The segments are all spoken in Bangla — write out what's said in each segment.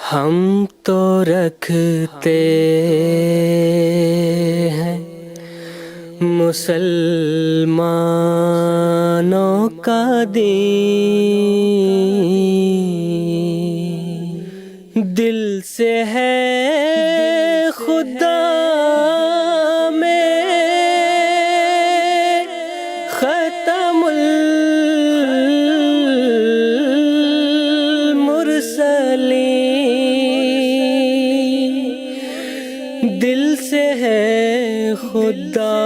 हम तो रखते हैं मुसलमानों का दीन, दिल से है खुदा में खत्मुल मुरसलीन, दिल से है खुदा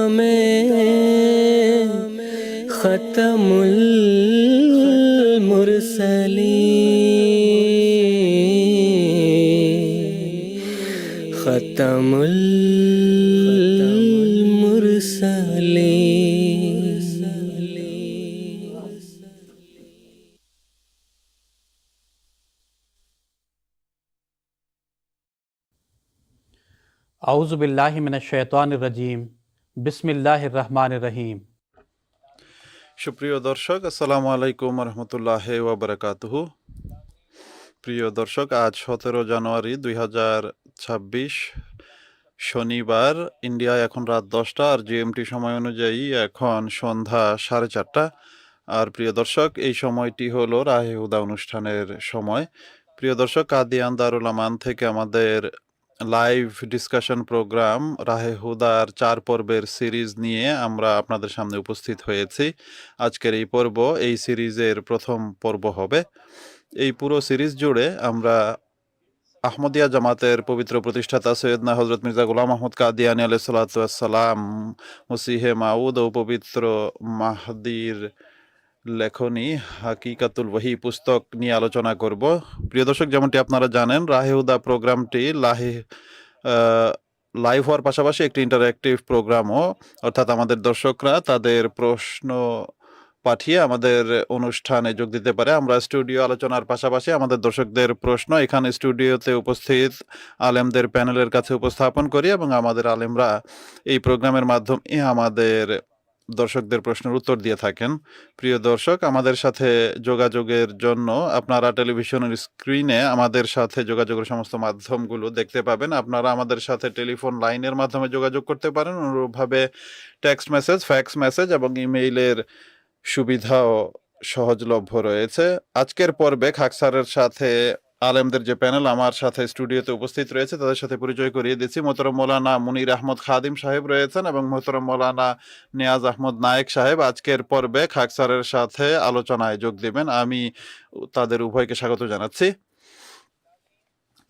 में खत्मुल मुरसलीन, खत्मुल আউযু বিল্লাহি মিনাশ শাইতানির রাজিম। বিসমিল্লাহির রহমানির রহিম। সুপ্রিয় দর্শক, আসসালামু আলাইকুম রহমতুল্লাহি ওয়া বারাকাতুহু। প্রিয় দর্শক, আজ 17 জানুয়ারি 2026 শনিবার। ইন্ডিয়ায় এখন রাত 10টা আর জিএমটি সময় অনুযায়ী এখন সন্ধ্যা 4:30। আর প্রিয় দর্শক, এই সময়টি হলো রাহে হুদা অনুষ্ঠানের সময়। প্রিয় দর্শক, কাদিয়ান দারুল আমান থেকে আমাদের লাইভ ডিসকাশন প্রোগ্রাম রাহে হুদার 4 পর্বের সিরিজ নিয়ে আমরা আপনাদের সামনে উপস্থিত হয়েছি। আজকের এই পর্ব এই সিরিজের প্রথম পর্ব হবে। এই পুরো সিরিজ জুড়ে আমরা আহমদিয়া জামাতের পবিত্র প্রতিষ্ঠাতা সৈয়দনা হজরত মির্জা গোলাম আহমদ কাদিয়ানী আলাইহিস সালাতু ওয়াস সালাম, মসিহে মাউদ ও পবিত্র মাহদির লেখনী হাকিকাতুল ওয়াহি পুস্তক নিয়ে আলোচনা করব। প্রিয় দর্শক, যেমনটি আপনারা জানেন, রাহে হুদা প্রোগ্রামটি লাইভ হওয়ার পাশাপাশি একটি ইন্টারঅ্যাক্টিভ প্রোগ্রামও, অর্থাৎ আমাদের দর্শকরা তাদের প্রশ্ন পাঠিয়ে আমাদের অনুষ্ঠানে যোগ দিতে পারে। আমরা স্টুডিও আলোচনার পাশাপাশি আমাদের দর্শকদের প্রশ্ন এখানে স্টুডিওতে উপস্থিত আলেমদের প্যানেলের কাছে উপস্থাপন করি এবং আমাদের আলেমরা এই প্রোগ্রামের মাধ্যমে আমাদের দর্শকদের প্রশ্নের উত্তর দিয়ে থাকেন। প্রিয় দর্শক, আমাদের সাথে যোগাযোগের জন্য আপনারা টেলিভিশনের স্ক্রিনে আমাদের সাথে যোগাযোগের সমস্ত মাধ্যমগুলো দেখতে পাবেন। আপনারা আমাদের সাথে টেলিফোন লাইনের মাধ্যমে যোগাযোগ করতে পারেন। অনুরূপভাবে টেক্সট মেসেজ, ফ্যাক্স মেসেজ এবং ইমেইলের সুবিধাও সহজলভ্য রয়েছে। আজকের পর্বে খাক স্যারের সাথে আলেমদের যে প্যানেল আমার সাথে স্টুডিওতে উপস্থিত রয়েছে তাদের সাথে পরিচয় করিয়ে দিচ্ছি। মোহতরম মৌলানা মুনির আহমদ খাদিম সাহেব রয়েছেন এবং মোহতরম মৌলানা নিয়াজ আহমদ নায়েক সাহেব আজকের পর্বে খাক স্যারের সাথে আলোচনায় যোগ দেবেন। আমি তাদের উভয়কে স্বাগত জানাচ্ছি।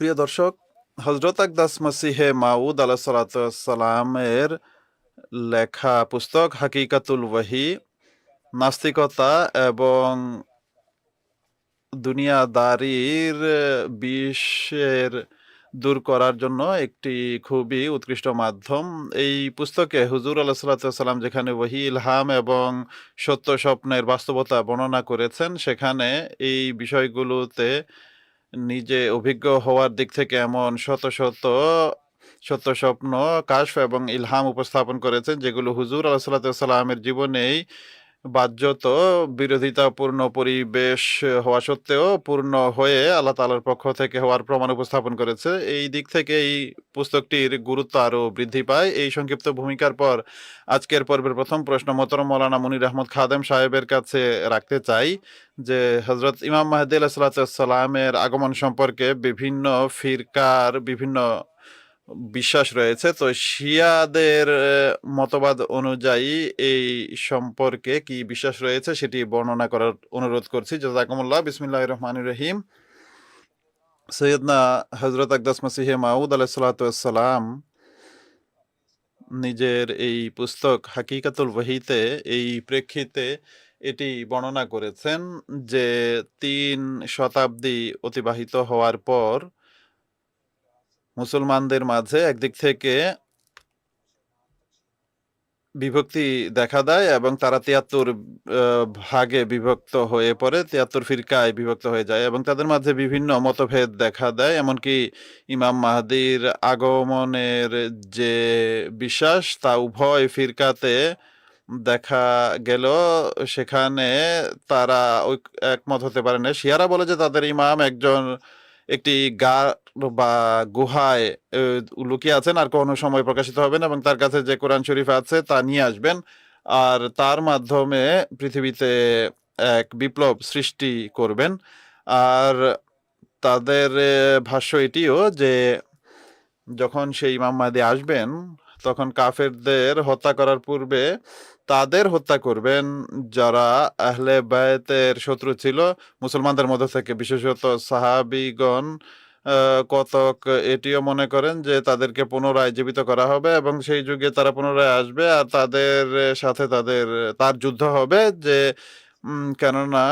প্রিয় দর্শক, হজরত আকদাস মসিহে মাউদ আলাইহিস সালাতু ওয়াস সালামের লেখা পুস্তক হাকিকাতুল ওয়াহি নাস্তিকতা এবং দুনিয়াদারির বিষের দূর করার জন্য একটি খুবই উৎকৃষ্ট মাধ্যম। এই পুস্তকে হুজুর আলাইহিস সালাতু ওয়াস সালাম যেখানে ওয়াহি, ইলহাম এবং সত্য স্বপ্নের বাস্তবতা বর্ণনা করেছেন, সেখানে এই বিষয়গুলোতে নিজে অভিজ্ঞ হওয়ার দিক থেকে এমন শত শত সত্য স্বপ্ন, কাশফ এবং ইলহাম উপস্থাপন করেছেন যেগুলো হুজুর আলাইহিস সালাতু ওয়াস সালামের জীবনেই বাহ্যত বিরোধিতাপূর্ণ পরিবেশ হওয়া সত্ত্বেও পূর্ণ হয়ে আল্লাহ তাআলার পক্ষ থেকে হওয়ার প্রমাণ উপস্থাপন করেছে। এই দিক থেকে এই পুস্তকটির গুরুত্ব আরও বৃদ্ধি পায়। এই সংক্ষিপ্ত ভূমিকার পর আজকের পর্বের প্রথম প্রশ্ন মোহতরম মৌলানা মুনির আহমদ খাদেম সাহেবের কাছে রাখতে চাই যে হজরত ইমাম মাহদী আলাইহিস সালাতু ওয়াস সালামের আগমন সম্পর্কে বিভিন্ন ফিরকার বিভিন্ন বিশ্বাস রয়েছে। তো শিয়াদের মতবাদ অনুযায়ী এই সম্পর্কে কি বিশ্বাস রয়েছে সেটি বর্ণনা করার অনুরোধ করছি। জাযাকুমুল্লাহ। বিসমিল্লাহির রহমানির রহিম। সৈয়দনা হযরত আকদাস মসিহে মাউদ আলাইহিস সালাতু ওয়াস সালাম নিজের এই পুস্তক হাকিকাতুল ওয়াহিতে এই প্রেক্ষিতে এটি বর্ণনা করেছেন যে 3 শতাব্দী অতিবাহিত হওয়ার পর মুসলমানদের মাঝে একদিক থেকে বিভক্তি দেখা দেয় এবং তারা 73 ভাগে বিভক্ত হয়ে পড়ে, 73 ফিরকায় বিভক্ত হয়ে যায় এবং তাদের মাঝে বিভিন্ন মতভেদ দেখা দেয়। এমনকি ইমাম মাহদীর আগমনের যে বিশ্বাস তা উভয় ফিরকাতে দেখা গেল, সেখানে তারা একমত হতে পারে না। শিয়ারা বলে যে তাদের ইমাম একজন একটি গার বা গুহায় লুকিয়ে আছেন, আর কোনো সময় প্রকাশিত হবেন, এবং তার কাছে যে কোরআন শরীফ আছে তা নিয়ে আসবেন, আর তার মাধ্যমে পৃথিবীতে এক বিপ্লব সৃষ্টি করবেন। আর তাদের ভাষ্য এটিও যে যখন সেই ইমাম মাহদী আসবেন তখন কাফেরদের হত্যা করার পূর্বে তাদের হত্যা করবেন যারা আহলে বায়তের শত্রু ছিল মুসলমানদের মধ্য থেকে, বিশেষত সাহাবীগণ। কতক এটিও মনে করেন যে তাদেরকে পুনরায় জীবিত করা হবে এবং সেই যুগে তারা পুনরায় আসবে, আর তাদের সাথে তার যুদ্ধ হবে, যে কেননা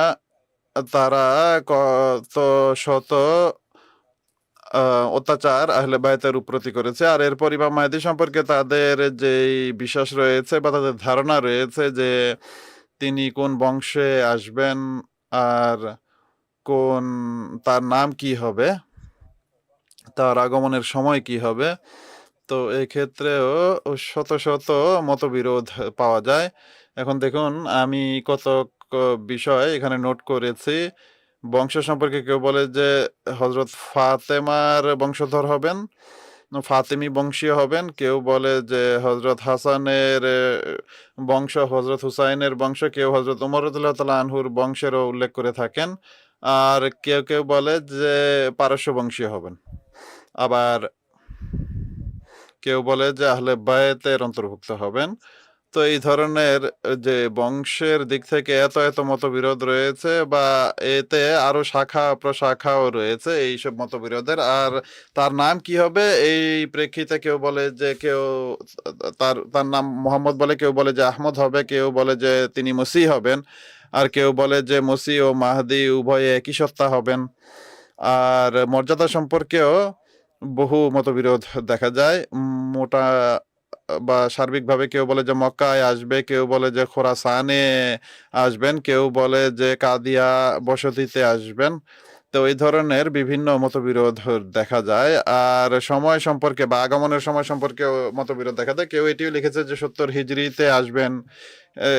তারা কত শত অত্যাচার আহলে বায়তের প্রতি করেছে। আর এরপর ইমাম মাহদী সম্পর্কে তাদের যেই বিশ্বাস রয়েছে বা তাদের ধারণা রয়েছে যে তিনি কোন বংশে আসবেন আর তার নাম কি হবে, তার আগমনের সময় কি হবে। তো এই ক্ষেত্রেও শত শত মতবিরোধ পাওয়া যায়। এখন দেখুন, আমি কতক বিষয় এখানে নোট করেছি। বংশ সম্পর্কে কেউ বলে যে হজরত ফাতেমার বংশধর হবেন, ফাতেমি বংশীয় হবেন। কেউ বলে যে হজরত হাসানের বংশ, হজরত হুসাইনের বংশ। কেউ হজরত উমর রাদিয়াল্লাহু তাআলা আনহুর বংশেরও উল্লেখ করে থাকেন। আর কেউ কেউ বলে যে পারস্য বংশীয় হবেন। আবার কেউ বলে যে আহলে বায়তের অন্তর্ভুক্ত হবেন। তো এই ধরনের যে বংশের দিক থেকে এত এত মতবিরোধ রয়েছে, বা এতে আরো শাখা প্রশাখাও রয়েছে এইসব মতবিরোধের। আর তার নাম কি হবে এই প্রেক্ষিতে কেউ বলে যে তার নাম মোহাম্মদ বলে, কেউ বলে যে আহমদ হবে, কেউ বলে যে তিনি মসিহ হবেন, আর কেউ বলে যে মসিহ ও মাহদি উভয়ে একই সত্তা হবেন। আর মর্যাদা সম্পর্কেও বহু মতবিরোধ দেখা যায়। মোটা বা সার্বিকভাবে কেউ বলে যে মক্কায় আসবে, কেউ বলে যে খোরাসানে আসবেন, কেউ বলে যে কাদিয়া বসতিতে আসবেন। তো এই ধরনের বিভিন্ন মতবিরোধ দেখা যায়। আর সময় সম্পর্কে বা আগমনের সময় সম্পর্কে মতবিরোধ দেখা যায়। কেউ এটিও লিখেছে যে 70 হিজরিতে আসবেন।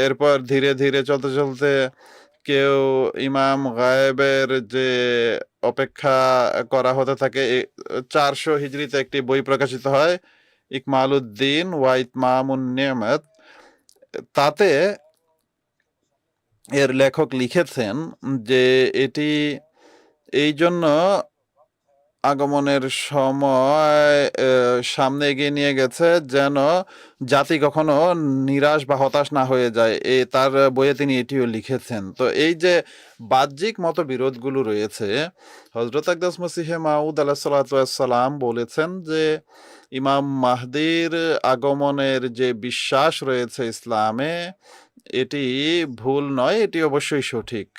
এরপর ধীরে ধীরে চলতে চলতে কেউ ইমাম গায়েবের যে অপেক্ষা করা হতে থাকে। 400 হিজরিতে একটি বই প্রকাশিত হয়, ইকমালউদ্দিন ওয়া ইতমামুন নিয়ামত। তাতে এর লেখক লিখেছেন যে এটি এই জন্য আগমনের সময় সামনে এগিয়ে নিয়ে গেছে যেন জাতি কখনো নিরাশ বা হতাশ না হয়ে যায়। তার বইয়ে তিনি এটিও লিখেছেন। তো এই যে বাহ্যিক মতবিরোধগুলো রয়েছে, হযরত আকদাস মসিহে মাউদ আলাইহিস সালাতু ওয়াস সালাম বলেছেন যে ইমাম মাহদির আগমনের যে বিশ্বাস রয়েছে ইসলামে, এটি ভুল নয়, এটি অবশ্যই সঠিক।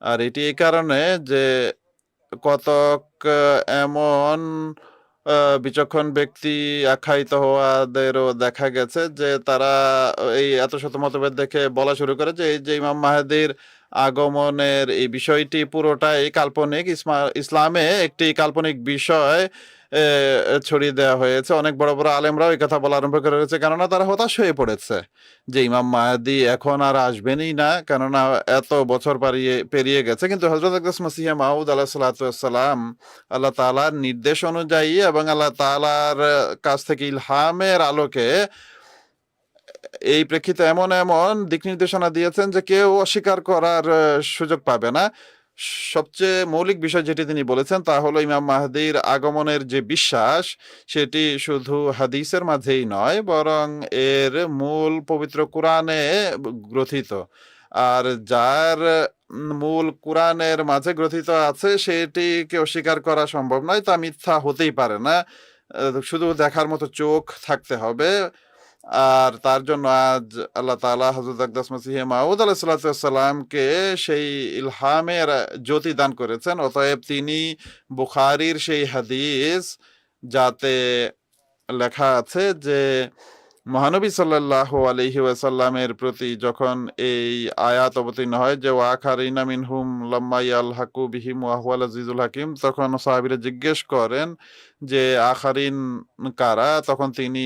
আর এটি এই কারণে যে কতক এমন বিচক্ষণ ব্যক্তি আখ্যায়িত হওয়াদেরও দেখা গেছে যে তারা এই এত শত মতভেদ দেখে বলা শুরু করে যে এই যে ইমাম মাহদির আগমনের এই বিষয়টি পুরোটাই কাল্পনিক, ইসলামে একটি কাল্পনিক বিষয় ছড়িয়ে দেওয়া হয়েছে। অনেক বড় বড় আলেমরাও এই কথা বলা আরম্ভ করে রয়েছে, কেননা তারা হতাশ হয়ে পড়েছে যে ইমাম মাহদি এখন আর আসবেনই না, কেননা এত বছর পেরিয়ে গেছে। কিন্তু হযরত আকদাস মসিহ মাউদ আলাইহিস সালাতু ওয়াস সালাম আল্লাহ তাআলার নির্দেশ অনুযায়ী এবং আল্লাহ তাআলার কাছ থেকে ইলহামের আলোকে এই প্রেক্ষিতে এমন এমন দিক নির্দেশনা দিয়েছেন যে কেউ অস্বীকার করার সুযোগ পাবে না। সবচেয়ে মৌলিক বিষয় যেটি তিনি বলেছেন তা হলো ইমাম মাহদির আগমনের যে বিশ্বাস, সেটি শুধু হাদিসের মাঝেই নয়, বরং এর মূল পবিত্র কোরআনে গ্রথিত। আর যার মূল কোরআনের মাঝে গ্রথিত আছে সেটিকে অস্বীকার করা সম্ভব নয়, তা মিথ্যা হতেই পারে না। শুধু দেখার মতো চোখ থাকতে হবে। আর তার জন্য আজ আল্লাহ তাআলা হযরত আকদাস মসিহে মাউদ আলাইহিস সালাতু ওয়াস সালামকে সেই ইলহামের জ্যোতি দান করেছেন। অতএব তিনি বুখারীর সেই হাদিস যাতে লেখা আছে যে মহানবী সাল্লাল্লাহু আলাইহি ওয়াসাল্লামের প্রতি যখন এই আয়াত অবতীর্ণ হয় যে ওয়াখারিনা মিনহুম লাম্মা ইয়ালহাকু বিহিম ওয়া হুয়াল আজিজুল হাকিম, তখন সাহাবীরা জিজ্ঞেস করেন যে আখারিন কারা, তখন তিনি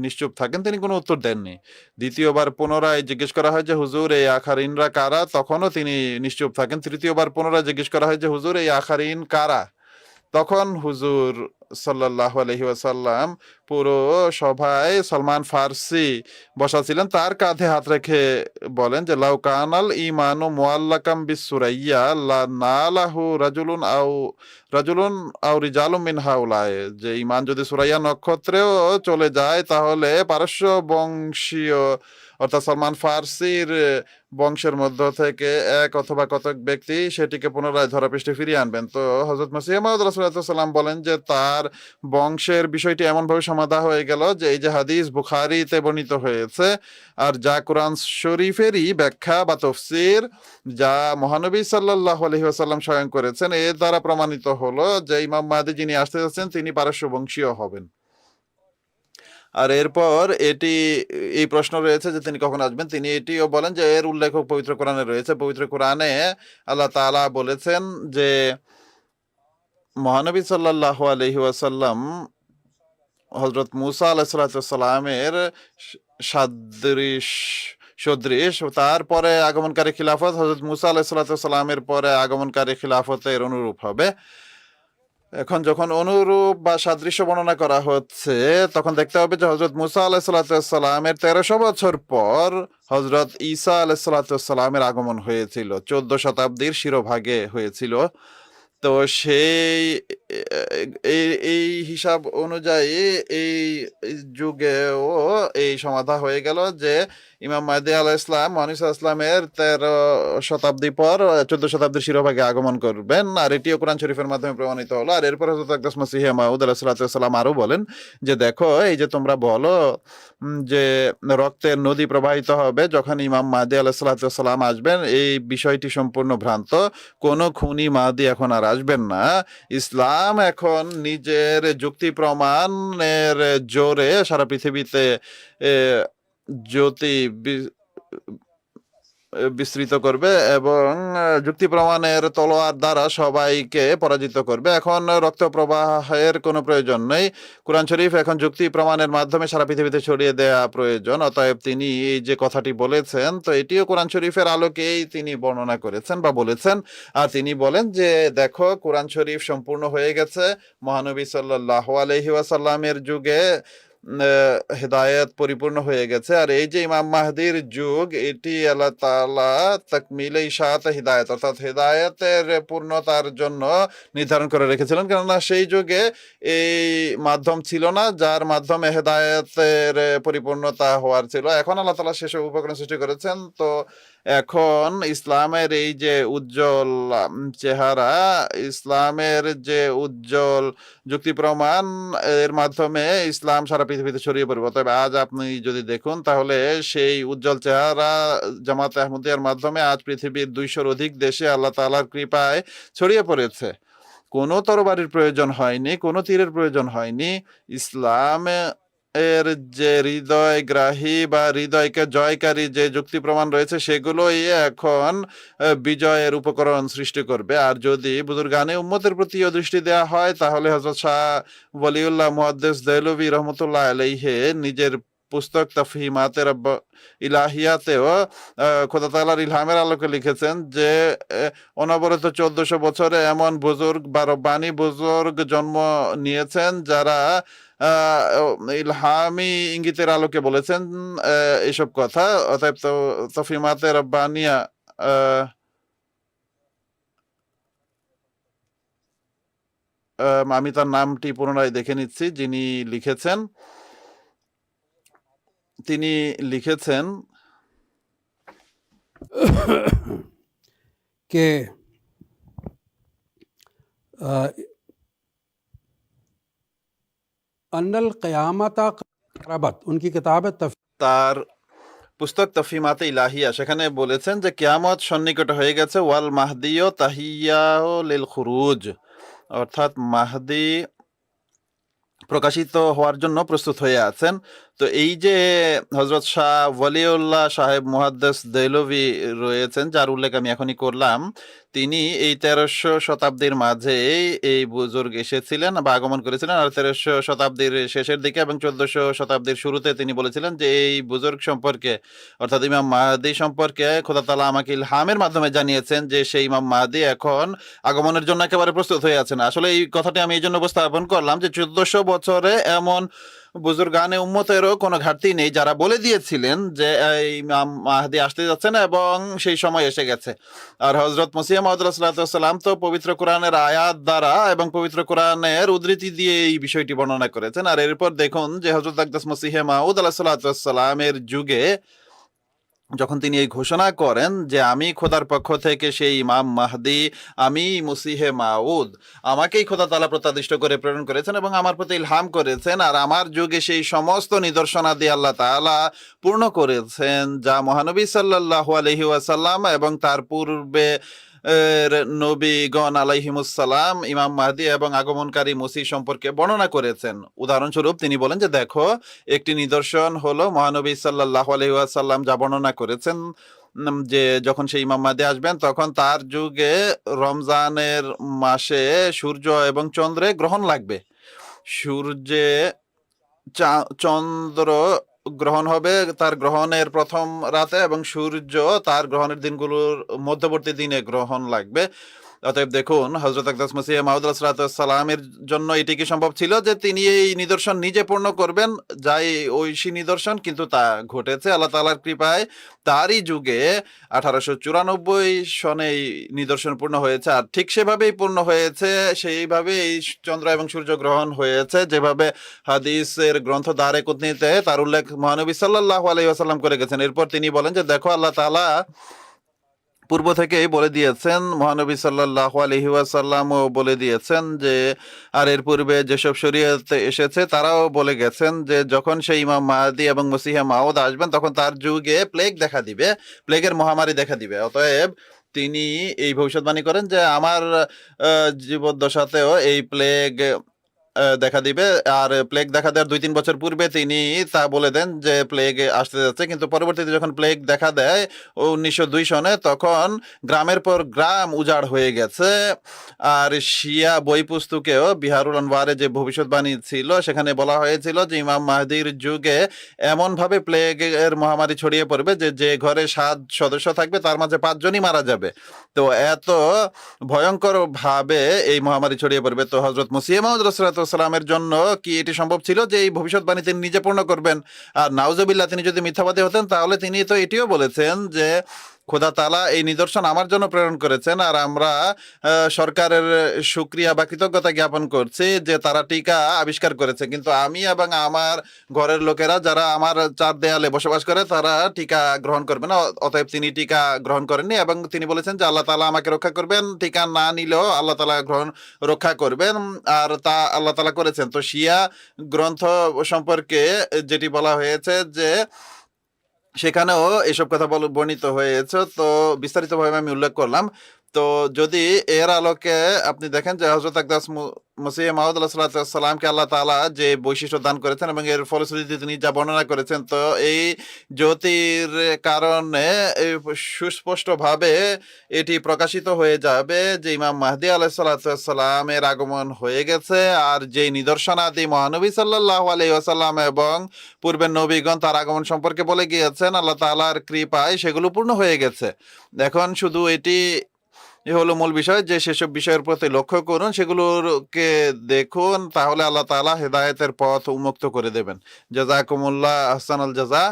নিশ্চুপ থাকেন, তিনি কোনো উত্তর দেননি। দ্বিতীয়বার পুনরায় জিজ্ঞেস করা হয় যে হুজুর এই আখারিনরা কারা, তখনও তিনি নিশ্চুপ থাকেন। তৃতীয়বার পুনরায় জিজ্ঞেস করা হয় যে হুজুর এই আখারিন কারা, তখন হুজুর সাল্লাল্লাহু আলাইহি ওয়াসাল্লাম পুরো সভায় সলমান ফার্সি বসা ছিলেন, তার কাঁধে হাত রেখে বলেন যে লাউ কানাল ঈমানু মুআল্লাকাম বিসসুরাইয়া লা নালাহু রাজুলুন আও রিজালুম মিন হাউলায়, যে ঈমান যদি সুরাইয়া নক্ষত্রেও চলে যায় তাহলে পারস্য বংশীয় অর্থাৎ সলমান ফার্সির বংশের মধ্য থেকে এক অথবা কতক ব্যক্তি সেটিকে পুনরায় ধরাপৃষ্ঠে ফিরিয়ে আনবেন। তো হযরত মসিহ মাউদ রাসূলুল্লাহ সাল্লাম বলেন যে তার বংশের বিষয়টি এমনভাবে সমাধা হয়ে গেল যে এই যে হাদিস বুখারীতে বর্ণিত হয়েছে আর যা কোরআন শরীফেরই ব্যাখ্যা বা তফসির, যা মহানবী সাল্লাল্লাহু আলাইহি ওয়াসাল্লাম স্বয়ং করেছেন, এর দ্বারা প্রমাণিত হলো যে ইমাম মাহদী যিনি আসতে যাচ্ছেন তিনি পারস্য বংশীয় হবেন। আর এরপর এই প্রশ্ন রয়েছে যে তিনি কখন আসবেন, তিনি এটিও বলেন যে এর উল্লেখ পবিত্র কোরআনে রয়েছে। পবিত্র কোরআনে আল্লাহ তাআলা বলেছেন যে মহানবী সাল্লাল্লাহু আলাইহি ওয়াসাল্লাম হযরত মূসা আলাইহিস সালামের সদৃশ, তারপরে আগমনকারী খিলাফত হযরত মূসা আলাইহিস সালামের পরে আগমনকারী খিলাফতের অনুরূপ হবে। এখন যখন অনুরূপ বা সাদৃশ্য বর্ণনা করা হচ্ছে তখন দেখতে হবে যে হযরত মূসা আলাইহিস সালামের 1300 বছর পর হযরত ঈসা আলাইহিস সালামের আগমন হয়েছিল, 14 শতাব্দীর শিরোভাগে হয়েছিল। তো সেই এই হিসাব অনুযায়ী এই যুগেও এই সমাধা হয়ে গেল যে ইমাম মাহদী আলাইহিস সালাম মহানবী সাল্লাল্লাহু আলাইহি ওয়াসাল্লামের 13 শতাব্দী পর 14 শতাব্দীর শিরোভাগে আগমন করবেন, আর এটিও কোরআন শরীফের মাধ্যমে প্রমাণিত হলো। আর এরপর হযরত আকদাস মসিহ মাউদ আলাইহিস সালাম আরো বলেন যে দেখো এই যে তোমরা বলো যে রক্তের নদী প্রবাহিত হবে যখন ইমাম মাহদী আলাইহিস সালাম আসবেন, এই বিষয়টি সম্পূর্ণ ভ্রান্ত। কোনো খুনি মাহদী এখন আর আসবেন না। ইসলাম এখন নিজের যুক্তি প্রমাণের জোরে সারা পৃথিবীতে জ্যোতি বিস্তৃত করবে এবং যুক্তি প্রমাণের তলোয়ার দ্বারা সবাইকে পরাজিত করবে। এখন রক্ত প্রবাহের কোনো প্রয়োজন নেই। কোরআন শরীফ এখন যুক্তি প্রমাণের মাধ্যমে সারা পৃথিবীতে ছড়িয়ে দেওয়া প্রয়োজন। অতএব তিনি এই যে কথাটি বলেছেন, তো এটিও কোরআন শরীফের আলোকেই তিনি বর্ণনা করেছেন বা বলেছেন। আর তিনি বলেন যে দেখো কোরআন শরীফ সম্পূর্ণ হয়ে গেছে, মহানবী সাল্লাল্লাহু আলাইহি ওয়াসাল্লামের যুগে হেদায়েত পরিপূর্ণ হয়ে গেছে। আর এই যে ইমাম মাহদীর যুগ, এটি আল্লাহ তাআলা তাকমিলে ইশাআত হিদায়াত অর্থাৎ হেদায়েতের পূর্ণতার জন্য নির্ধারণ করে রেখেছিলেন, কেননা সেই যুগে এই মাধ্যম ছিল না যার মাধ্যমে হেদায়েতের পরিপূর্ণতা হওয়ার ছিল। এখন আল্লাহ তাআলা সেসব উপকরণ সৃষ্টি করেছেন। তো এখন ইসলামের এই যে উজ্জ্বল চেহারা, ইসলামের যে উজ্জ্বল যুক্তি প্রমাণ, এর মাধ্যমে ইসলাম সারা পৃথিবীতে ছড়িয়ে পড়বে। তবে আজ আপনি যদি দেখুন তাহলে সেই উজ্জ্বল চেহারা জামাতে আহমদিয়ার মাধ্যমে আজ পৃথিবীর 200-র অধিক দেশে আল্লাহ তাআলার কৃপায় ছড়িয়ে পড়েছে। কোনো তরবারির প্রয়োজন হয়নি, কোনো তীরের প্রয়োজন হয়নি। ইসলাম এর যে হৃদয়গ্রাহী বা হৃদয়কে জয়কারী যে যুক্তি প্রমাণ রয়েছে সেগুলোই এখন বিজয়ের উপকরণ সৃষ্টি করবে। আর যদি বুজুর্গানে উম্মতের প্রতি দৃষ্টি দেওয়া হয় তাহলে হযরত শাহ ওয়ালিউল্লাহ মুহাদ্দিস দেহলভী রহমতুল্লাহ আলাইহি নিজের পুস্তক তাফহিমাতে রব্ব ইলাহিয়াতেও খোদা তাআলার ইলহামের আলোকে লিখেছেন যে অনবরত 1400 বছরে এমন বুজুর্গ বা রব্বানি বুজুর্গ জন্ম নিয়েছেন যারা ইলহামি ইঙ্গিতের আলোকে বলেছেন এইসব কথা। অতএব তাফহিমাতে রব্বানিয়া আমি তার নামটি পুনরায় দেখে নিচ্ছি যিনি লিখেছেন। তিনি লিখেছেন कि अन्नल क़यामता क़रबत, उनकी किताब है তার পুস্তক তাফহিমাতে ইলাহিয়া, সেখানে বলেছেন যে কিয়ামত সন্নিকট হয়ে গেছে। ওয়াল মাহদিও তাহিয়াও লিল খুরুজ, অর্থাৎ মাহদি প্রকাশিত হওয়ার জন্য প্রস্তুত হয়ে আছেন। তো এই যে হযরত শাহ ওয়ালিউল্লাহ সাহেব মুহাদ্দিস দেহলভী রয়েছেন, যার উল্লেখ আমি এখনই করলাম, তিনি এই 1300 শতাব্দীর মাঝে এই বুজুর্গ এসেছিলেন বা আগমন করেছিলেন, আর 1300 শতাব্দীর শেষের দিকে এবং 1400 শতাব্দীর শুরুতে তিনি বলেছিলেন যে এই বুজুর্গ সম্পর্কে, অর্থাৎ ইমাম মাহদী সম্পর্কে খোদা তাআলা আমাকে ইলহামের মাধ্যমে জানিয়েছেন যে সেই ইমাম মাহদী এখন আগমনের জন্য একেবারে প্রস্তুত হয়ে আছেন। আসলে এই কথাটি আমি এই জন্য উপস্থাপন করলাম যে 1400 বছরে এমন বুজুর্গানে উম্মতেরও কোনো ঘাটতি নেই যারা বলে দিয়েছিলেন যে এই ইমাম মাহদী আসতে যাচ্ছেন এবং সেই সময় এসে গেছে। আর হযরত মসিহ মাউদ সাল্লাম তো পবিত্র কোরআনের আয়াত দ্বারা এবং পবিত্র কোরআনের উদ্ধৃতি দিয়ে এই বিষয়টি বর্ণনা করেছেন। আর এরপর দেখুন যে হযরত আকদাস মসিহ মাউদ আলাইহিসসালামের যুগে যখন তিনি এই ঘোষণা করেন যে আমি খোদার পক্ষ থেকে সেই ইমাম মাহদী, আমি মসিহে মাউদ, আমাকেই খোদা তাআলা প্রত্যাদিষ্ট করে প্রেরণ করেছেন এবং আমার প্রতি ইলহাম করেছেন, আর আমার যুগে সেই সমস্ত নিদর্শনাদি আল্লাহ তাআলা পূর্ণ করেছেন যা মহানবী সাল্লাল্লাহু আলাইহি ওয়াসাল্লাম এবং তার পূর্বে নবীগণ আলাইহিমুসসালাম ইমাম মাহদী এবং আগমনকারী মসিহ সম্পর্কে বর্ণনা করেছেন। উদাহরণস্বরূপ তিনি বলেন যে দেখো, একটি নিদর্শন হলো মহানবী সাল্লাল্লাহু আলাইহি ওয়াসাল্লাম যা বর্ণনা করেছেন যে যখন সেই ইমাম মাহদী আসবেন তখন তার যুগে রমজানের মাসে সূর্য এবং চন্দ্রে গ্রহণ লাগবে। সূর্যে চন্দ্র গ্রহণ হবে তার গ্রহণের প্রথম রাতে এবং সূর্য তার গ্রহণের দিনগুলোর মধ্যবর্তী দিনে গ্রহণ লাগবে। অতএব দেখুন, হযরত আকদাস মসিহ মাউদ আলাইহিসসালামের জন্য এটি কি সম্ভব ছিল যে তিনি এই নিদর্শন নিজে পূর্ণ করবেন, যাই ঐশী নিদর্শন, কিন্তু তা ঘটেছে আল্লাহ তাআলার কৃপায়। তারই যুগে 1894 সনে এই নিদর্শন পূর্ণ হয়েছে, আর ঠিক সেভাবেই পূর্ণ হয়েছে, সেইভাবে এই চন্দ্র এবং সূর্য গ্রহণ হয়েছে যেভাবে হাদিসের গ্রন্থ দারে কুতনিতে তার উল্লেখ মহানবী সাল্লাল্লাহু আলাইহি ওয়াসাল্লাম করে গেছেন। এরপর তিনি বলেন যে দেখো, আল্লাহ তাআলা পূর্ব থেকেই বলে দিয়েছেন, মহানবী সাল্লাল্লাহু আলাইহি ওয়াসাল্লামও বলে দিয়েছেন যে, আর এর পূর্বে যেসব শরীয়ত এসেছে তারাও বলে গেছেন যে যখন সেই ইমাম মাহদী এবং মসিহ মাউদ আসবেন তখন তার যুগে প্লেগ দেখা দিবে, প্লেগের মহামারী দেখা দিবে। অতএব তিনি এই ভবিষ্যৎবাণী করেন যে আমার জীবদ্দশাতেও এই প্লেগ দেখা দিবে। আর প্লেগ দেখা দেওয়ার 2-3 বছর পূর্বে তিনি তা বলে দেন যে প্লেগ আসতে যাচ্ছে, কিন্তু পরবর্তীতে যখন প্লেগ দেখা দেয় 1902 সনে, তখন গ্রামের পর গ্রাম উজাড় হয়ে গেছে। আর শিয়া বই পুস্তকেও বিহারুল আনওয়ারে যে ভবিষ্যৎবাণী ছিল সেখানে বলা হয়েছিল যে ইমাম মাহদীর যুগে এমনভাবে প্লেগের মহামারী ছড়িয়ে পড়বে যে যে ঘরে 7 সদস্য থাকবে তার মাঝে 5 জনই মারা যাবে। তো এত ভয়ঙ্কর ভাবে এই মহামারী ছড়িয়ে পড়বে। তো হযরত মসিহ মাউদ সালামের জন্য কি এটি সম্ভব ছিল যে এই ভবিষ্যৎবাণী তিনি নিজে পূর্ণ করবেন? আর নাউজুবিল্লাহ, তিনি যদি মিথ্যাবাদী হতেন তাহলে তিনি তো এটিও বলেছেন যে খোদা তাআলা এই নিদর্শন আমার জন্য প্রেরণ করেছেন, আর আমরা সরকারের শুকরিয়া বা কৃতজ্ঞতা জ্ঞাপন করছি যে তারা টিকা আবিষ্কার করেছে, কিন্তু আমি এবং আমার ঘরের লোকেরা যারা আমার 4 দেয়ালে বসবাস করে তারা টিকা গ্রহণ করবে না। অতএব তিনি টিকা গ্রহণ করেননি এবং তিনি বলেছেন যে আল্লাহ তাআলা আমাকে রক্ষা করবেন, টিকা না নিলেও আল্লাহ তাআলা রক্ষা করবেন, আর তা আল্লাহ তাআলা করেছেন। তো শিয়া গ্রন্থ সম্পর্কে যেটি বলা হয়েছে যে সেখানেও এসব কথা বর্ণিত হয়েছে, তো বিস্তারিতভাবে আমি উল্লেখ করলাম। তো যদি এর আলোকে আপনি দেখেন যে হযরত আকদাস মসিহ মাউদ আলাইহিসসালামকে আল্লাহ তাআলা যে বৈশিষ্ট্য দান করেছেন এবং এর ফলশ্রুতিতে তিনি যা বর্ণনা করেছেন, তো এই জ্যোতির কারণে সুস্পষ্টভাবে এটি প্রকাশিত হয়ে যাবে যে ইমাম মাহদী আলাইহিসসালামের আগমন হয়ে গেছে, আর যে নিদর্শনাদি মহানবী সাল্লাল্লাহু আলাইহি ওয়াসাল্লাম এবং পূর্বের নবীগণ তার আগমন সম্পর্কে বলে গিয়েছেন আল্লাহ তাআলার কৃপায় সেগুলো পূর্ণ হয়ে গেছে। এখন শুধু এটি হলো মূল বিষয় যে সেসব বিষয়ের প্রতি লক্ষ্য করুন, সেগুলোকে দেখুন, তাহলে আল্লাহ তাআলা হেদায়েতের পথ উন্মুক্ত করে দেবেন। জাযাকুমুল্লাহ আহসানুল জাযা।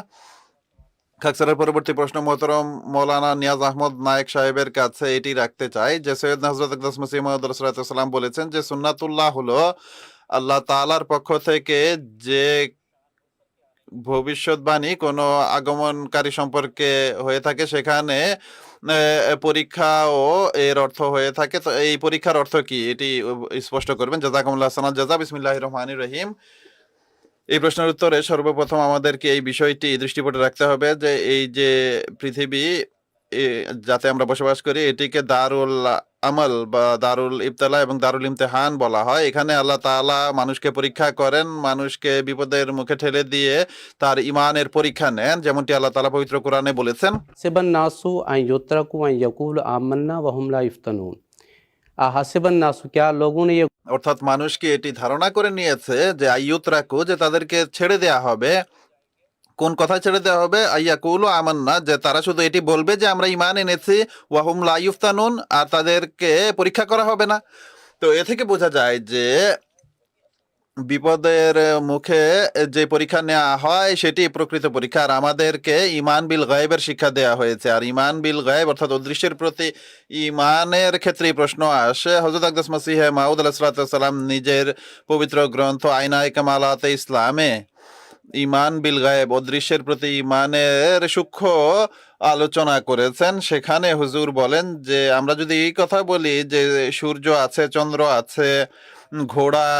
খাকসারের পরবর্তী প্রশ্ন মোহতরম মৌলানা নিয়াজ আহমদ নায়েক সাহেবের কাছে এটি রাখতে চাই যে সৈয়দনা হযরত আকদাস মসিহ মাউদ রাসূলুল্লাহ বলেছেন যে সুন্নাতুল্লাহ হলো আল্লাহ তাআলার পক্ষ থেকে যে ভবিষ্যৎবাণী কোনো আগমনকারী সম্পর্কে হয়ে থাকে সেখানে পরীক্ষাও এর অর্থ হয়ে থাকে। তো এই পরীক্ষার অর্থ কি এটি স্পষ্ট করবেন। জাযাকুমুল্লাহ আহসানাল জাযা। বিসমিল্লাহির রহমানির রহিম। এই প্রশ্নের উত্তরে সর্বপ্রথম আমাদেরকে এই বিষয়টি দৃষ্টিপটে রাখতে হবে যে এই যে পৃথিবী যাতে আমরা বসবাস করি এটিকে দারুল আমল বা দারুল ইবতলা এবং দারুল ইমতিহান বলা হয়। এখানে আল্লাহ তাআলা মানুষকে পরীক্ষা করেন, মানুষকে বিপদের মুখে ঠেলে দিয়ে তার ইমানের পরীক্ষা নেন, যেমনটি আল্লাহ তাআলা পবিত্র কোরআনে বলেছেন। হাসিবান নাসু আন ইউতরাকু আন ইয়াকুলু আমান্না ওয়া হুম লা ইফতানুন। হাসিবান নাসু, क्या लोगों ने ये অর্থাৎ মানুষ কি এটি ধারণা করে নিয়েছে যে আইয়ুতরাকু, যে তাদেরকে ছেড়ে দেয়া হবে। কোন কথা ছেড়ে দেওয়া হবে? আইয়াকুলু আমান্না, যে তারা শুধু এটি বলবে যে আমরা ঈমান এনেছি, ওয়া হুম লা ইফতানুন, আর তাদেরকে পরীক্ষা করা হবে না। তো এ থেকে বোঝা যায় যে বিপদের মুখে যে পরীক্ষা নেওয়া হয় সেটি প্রকৃত পরীক্ষা। আর আমাদেরকে ঈমান বিল গায়বের শিক্ষা দেওয়া হয়েছে। আর ঈমান বিল গায়ব অর্থাৎ অদৃশ্যের প্রতি ঈমানের ক্ষেত্রে এই প্রশ্ন আসে। হযরত আকদাস মসিহে মাউদ আলাইহিস সালাম নিজের পবিত্র গ্রন্থ আইনায়ে কামালাতে ইসলামে ঈমান বিল গায়েব, অদৃশ্যের প্রতি ঈমানের সূক্ষ্ম আলোচনা করেছেন। সেখানে হুজুর বলেন যে আমরা যদি এই কথা বলি যে সূর্য আছে, চন্দ্র আছে, ঘোড়া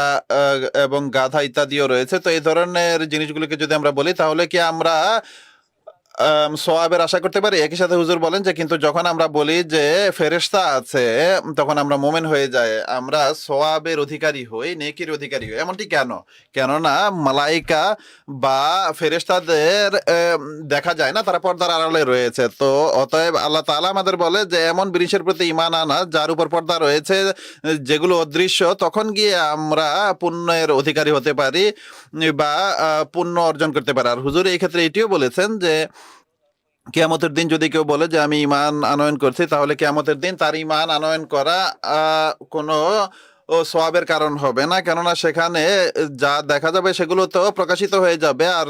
এবং গাধা ইত্যাদিও রয়েছে, তো এই ধরনের জিনিসগুলোকে যদি আমরা বলি তাহলে কি আমরা সওয়াবের আশা করতে পারি? একই সাথে হুজুর বলেন যে কিন্তু যখন আমরা বলি যে ফেরেশতা আছে তখন আমরা মুমিন হয়ে যাই, আমরা সওয়াবের অধিকারী হই, নেকির অধিকারী হই। এমনটি কেন? কেননা মালাইকা বা ফেরেশতাদের দেখা যায় না, তারা পর্দার আড়ালে রয়েছে। তো অতএব আল্লাহ তাআলা আমাদের বলে যে এমন জিনিসের প্রতি ঈমান আনা যার উপর পর্দা রয়েছে, যেগুলো অদৃশ্য, তখন গিয়ে আমরা পুণ্যের অধিকারী হতে পারি বা পুণ্য অর্জন করতে পারি। আর হুজুর এই ক্ষেত্রে এটিও বলেছেন যে কিয়ামতের দিন যদি কেউ বলে যে আমি ঈমান আনয়ন করছি, তাহলে কিয়ামতের দিন তার ঈমান আনয়ন করা কোনো সওয়াবের কারণ হবে না, কেননা সেখানে যা দেখা যাবে সেগুলো তো প্রকাশিত হয়ে যাবে, আর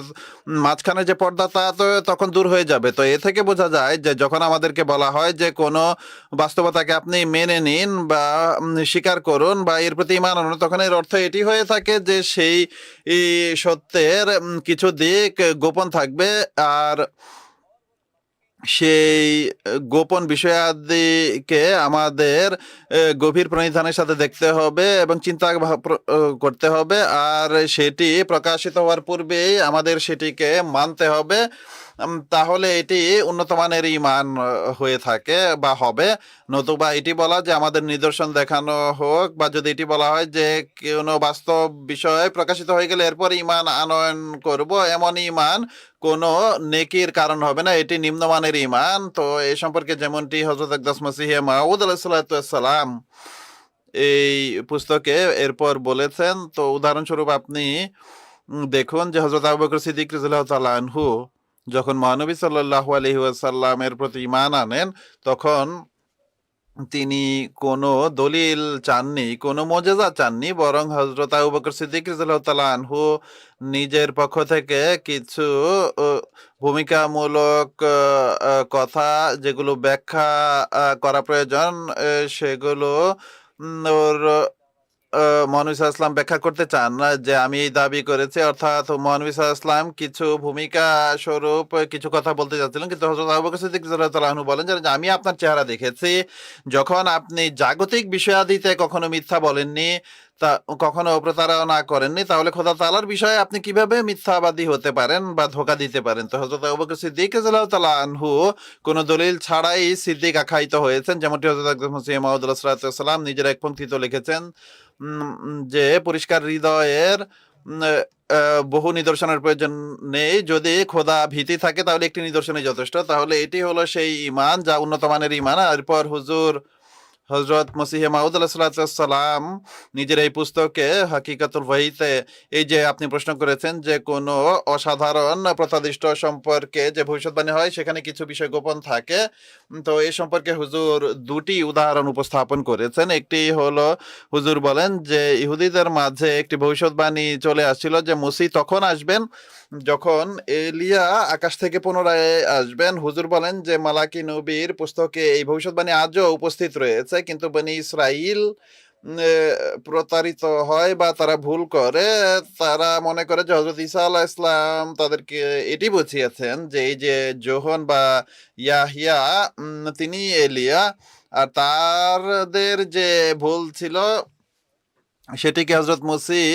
মাঝখানে যে পর্দা তা তো তখন দূর হয়ে যাবে। তো এ থেকে বোঝা যায় যে যখন আমাদেরকে বলা হয় যে কোনো বাস্তবতাকে আপনি মেনে নিন বা স্বীকার করুন বা এর প্রতি ঈমান আনুন, তখন এর অর্থ এটি হয়ে থাকে যে সেই সত্যের কিছু দিক গোপন থাকবে, আর সেই গোপন বিষয়াদিকে আমাদের গভীর প্রণিধানের সাথে দেখতে হবে এবং চিন্তা করতে হবে, আর সেটি প্রকাশিত হওয়ার পূর্বেই আমাদের সেটিকে মানতে হবে। তাহলে এটি উন্নত মানের ঈমান হয়ে থাকে বা হবে। নতুবা এটি বলা যে আমাদের নিদর্শন দেখানো হোক, বা যদি এটি বলা হয় যে কোনো বাস্তব বিষয় প্রকাশিত হয়ে গেলে এরপর ঈমান আনয়ন করব, এমন ঈমান কোনো নেকির কারণ হবে না, এটি নিম্নমানের ঈমান। তো এই সম্পর্কে যেমনটি হযরত আকদাস মসিহে মাউদ আলাইহিস সালাম এই পুস্তকে এরপর বলেছেন। তো উদাহরণস্বরূপ আপনি দেখুন যে হযরত আবু বকর সিদ্দিক রাদিয়াল্লাহু তাআলা আনহু যখন মহানবী সাল্লাল্লাহু আলাইহি ওয়াসাল্লামের প্রতি ঈমান আনেন, তখন তিনি কোনো দলিল চাননি, কোনো মুজিজা চাননি, বরং হযরত আবু বকর সিদ্দিক রাদিয়াল্লাহু তাআলা আনহু নিজের পক্ষ থেকে কিছু ভূমিকামূলক কথা যেগুলো ব্যাখ্যা করা প্রয়োজন, সেগুলো ওর মহানবী সাল্লাল্লাহু আলাইহি ওয়াসাল্লাম ব্যাখ্যা করতে চান না যে আমি এই দাবি করেছি, অর্থাৎ মহানবী সাল্লাল্লাহু আলাইহি ওয়াসাল্লাম কিছু ভূমিকা স্বরূপ কিছু কথা বলতে চাচ্ছিলেন, কিন্তু হযরত আবু বকর সিদ্দিক রাদিয়াল্লাহু তাআলা আনহু বলেন যে আমি আপনার চেহারা দেখেছি, যখন আপনি জাগতিক বিষয়াদিতে কখনো মিথ্যা বলেননি, তা কখনো প্রতারণা করেননি, তাহলে খোদা তাআলার বিষয়ে আপনি কিভাবে মিথ্যাবাদী হতে পারেন বা ধোঁকা দিতে পারেন? তো হযরত আবু বকর সিদ্দিক রাদিয়াল্লাহু তাআলা আনহু কোনো দলিল ছাড়াই সিদ্দিক আখ্যায়িত হয়েছেন, যেমনটি হযরত আকদাস মসিহ মাউদ আলাইহিস সালাম নিজের এক পঙ্ক্তিতে লিখেছেন যে পরিষ্কার হৃদয়ের বহু নিদর্শনের প্রয়োজন নেই, যদি খোদা ভীতি থাকে তাহলে একটি নিদর্শনই যথেষ্ট। তাহলে এটি হলো সেই ঈমান যা উন্নত মানের ঈমান। এরপর হুজুর হযরত মসিহে মাউদ আলাইহিস সালাম নিজের এই পুস্তকে হাকিকাতুল ওয়াহিতে এই যে আপনি প্রশ্ন করেছেন যে কোনো অসাধারণ প্রত্যাদিষ্ট সম্পর্কে যে ভবিষ্যৎবাণী হয় সেখানে কিছু বিষয় গোপন থাকে, তো এই সম্পর্কে হুজুর দুটি উদাহরণ উপস্থাপন করেছেন। একটি হলো হুজুর বলেন যে ইহুদিদের মাঝে একটি ভবিষ্যৎবাণী চলে আসছিল যে মসিহ তখন আসবেন যখন এলিয়া আকাশ থেকে পুনরায় আসবেন। হুজুর বলেন যে মালাকি নবীর পুস্তকে এই ভবিষ্যৎবাণী আজও উপস্থিত রয়েছে, কিন্তু বনি ইসরাইল প্রতারিত হয় বা তারা ভুল করে, তারা মনে করে যে হযরত ঈসা আলাইহিস সালাম তাদেরকে এটি বুঝিয়েছেন যে এই যে যোহন বা ইয়াহিয়া তিনি এলিয়া, আর তাদের যে ভুল ছিল সেটিকে হযরত মসিহ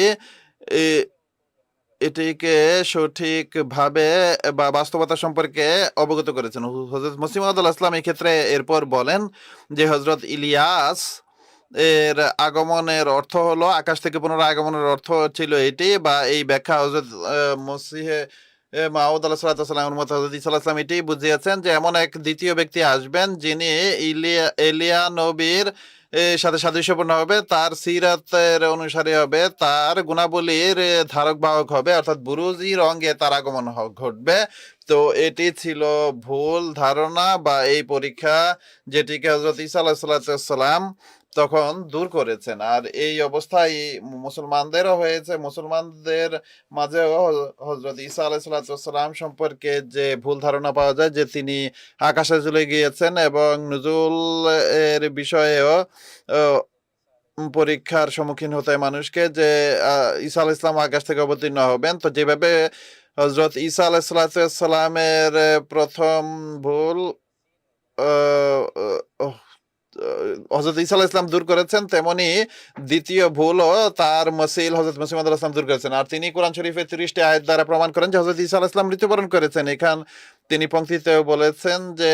এটিকে সঠিকভাবে বা বাস্তবতা সম্পর্কে অবগত করেছেন। হযরত মসিহ মাউদ আলাইহিস সালাম এই ক্ষেত্রে এরপর বলেন যে হযরত ইলিয়াস এর আগমনের অর্থ হলো আকাশ থেকে পুনরায় আগমনের অর্থ ছিল এটি, বা এই ব্যাখ্যা হযরত মসিহে মাউদ আলাইহিস সালামের মত হযরত ঈসা আলাইহিস সালাম এটি বুঝিয়েছেন যে এমন এক দ্বিতীয় ব্যক্তি আসবেন যিনি এলিয়া নবীর সাথে সাদৃশ্যপূর্ণ হবে, তার সিরাতের অনুসারী হবে, তার গুণাবলীর ধারক বাহক হবে, অর্থাৎ বুরুজি রঙে তার আগমন ঘটবে। তো এটি ছিল ভুল ধারণা বা এই পরীক্ষা, যেটিকে হযরত ঈসা আলাইহিস সালাম তখন দূর করেছেন। আর এই অবস্থায় মুসলমানদেরও হয়েছে, মুসলমানদের মাঝেও হযরত ঈসা আলাইহিস সালাম সম্পর্কে যে ভুল ধারণা পাওয়া যায় যে তিনি আকাশে চলে গিয়েছেন, এবং নুজুল এর বিষয়েও পরীক্ষার সম্মুখীন হতে হয় মানুষকে, যে ঈসা আলাইহিস সালাম আকাশ থেকে অবতীর্ণ হবেন। তো যেভাবে হযরত ঈসা আলাইহিস সালামের প্রথম ভুল হযরত ঈসা আলাইহিস সালাম দূর করেছেন, তেমনি দ্বিতীয় ভুলও তার মসিল হযরত মসিহ মাউদ আলাইহিস সালাম দূর করেছেন। আর তিনি কোরআন শরীফের 30টি আয়াত দ্বারা প্রমাণ করেন যে হযরত ঈসা আলাইহিস সালাম মৃত্যুবরণ করেছেন। এখান তিনি পংক্তিতেও বলেছেন যে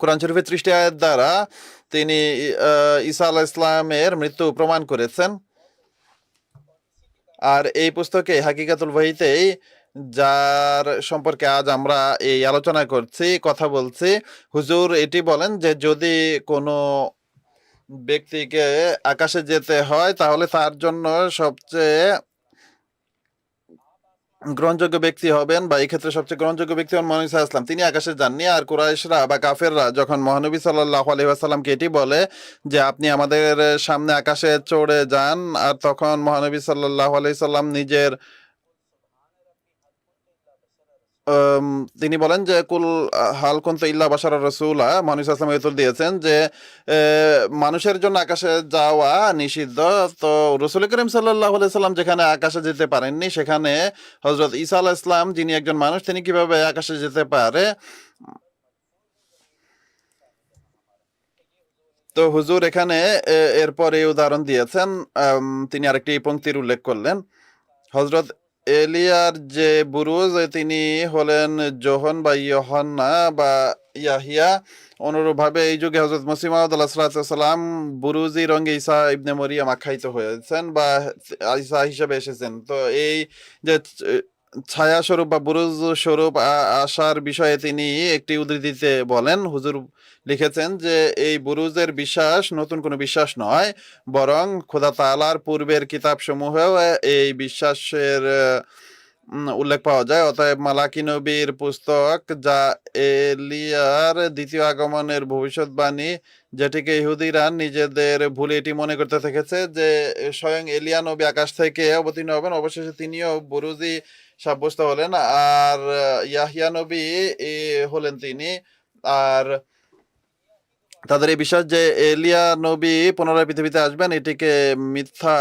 কোরআন শরীফের 30টি আয়াত দ্বারা তিনি ঈসা আলাইহিস সালামের মৃত্যু প্রমাণ করেছেন। আর এই পুস্তকে হাকিকাতুল ওয়াহিতেই, যার সম্পর্কে আজ আমরা এই আলোচনা করছি, কথা বলছি, হুজুর এটি বলেন যে যদি কোনো ব্যক্তিকে আকাশে যেতে হয় তাহলে তার জন্য সবচেয়ে গ্রহণযোগ্য ব্যক্তি হবেন, বা এই ক্ষেত্রে সবচেয়ে গ্রহণযোগ্য ব্যক্তি হন মহানবী সাল্লাল্লাহু আলাইহি ওয়াসাল্লাম। তিনি আকাশে যাননি। আর কুরাইশরা বা কাফেররা যখন মহানবী সাল্লাল্লাহু আলাইহি ওয়াসাল্লামকে এটি বলে যে আপনি আমাদের সামনে আকাশে চড়ে যান, আর তখন মহানবী সাল্লাল্লাহু আলাইহি সাল্লাম নিজের তিনি বলেন যে কুল হাল কুনতু ইল্লা বাশারার রাসূলা, মহানবী সাল্লাল্লাহু আলাইহি ওয়াসাল্লাম উত্তর দিয়েছেন যে মানুষের জন্য আকাশে যাওয়া নিষিদ্ধ। তো রাসূল করিম সাল্লাল্লাহু আলাইহি সাল্লাম যেখানে আকাশে যেতে পারেননি, সেখানে হযরত ঈসা আলাইহিস সালাম যিনি একজন মানুষ, তিনি কিভাবে আকাশে যেতে পারে? তো হুজুর এখানে এরপর এই উদাহরণ দিয়েছেন। তিনি আরেকটি পংক্তির উল্লেখ করলেন, হযরত এলিয়ার যে বুরুজ তিনি হলেন যোহন বা ইয়োহান্না বা ইয়াহিয়া। অনুরূপভাবে এই যুগে হযরত মসিহ মাউদ আলাইহিস সালাম বুরুজি রঙে ঈসা ইবনে মরিয়ম আখ্যায়িত হয়েছেন বা ঈসা হিসেবে এসেছেন। তো এই যে ছায়া স্বরূপ বা বুরুজ স্বরূপ আসার বিষয়ে তিনি একটি উদ্ধৃতিতে বলেন, হুজুর লিখেছেন যে এই বুরুজের বিশ্বাস নতুন কোনো বিশ্বাস নয়, বরং খোদা তাআলার পূর্বের কিতাবসমূহেও এই বিশ্বাসের উল্লেখ পাওয়া যায়। অতএব মালাকি নবীর পুস্তক, যা এলিয়ার দ্বিতীয় আগমনের ভবিষ্যৎবাণী, যেটিকে ইহুদিরা নিজেদের ভুলে এটি মনে করতে থেকেছে যে স্বয়ং এলিয়া নবী আকাশ থেকে অবতীর্ণ হবেন, অবশেষে তিনিও বুরুজি সাব্যস্ত হলেন। আর ইয়াহিয়া নবী হলেন তিনি। আর তাদের এই বিশ্বাস যে এলিয়া নবী পুনরায় পৃথিবীতে আসবেন, এটিকে মিথ্যা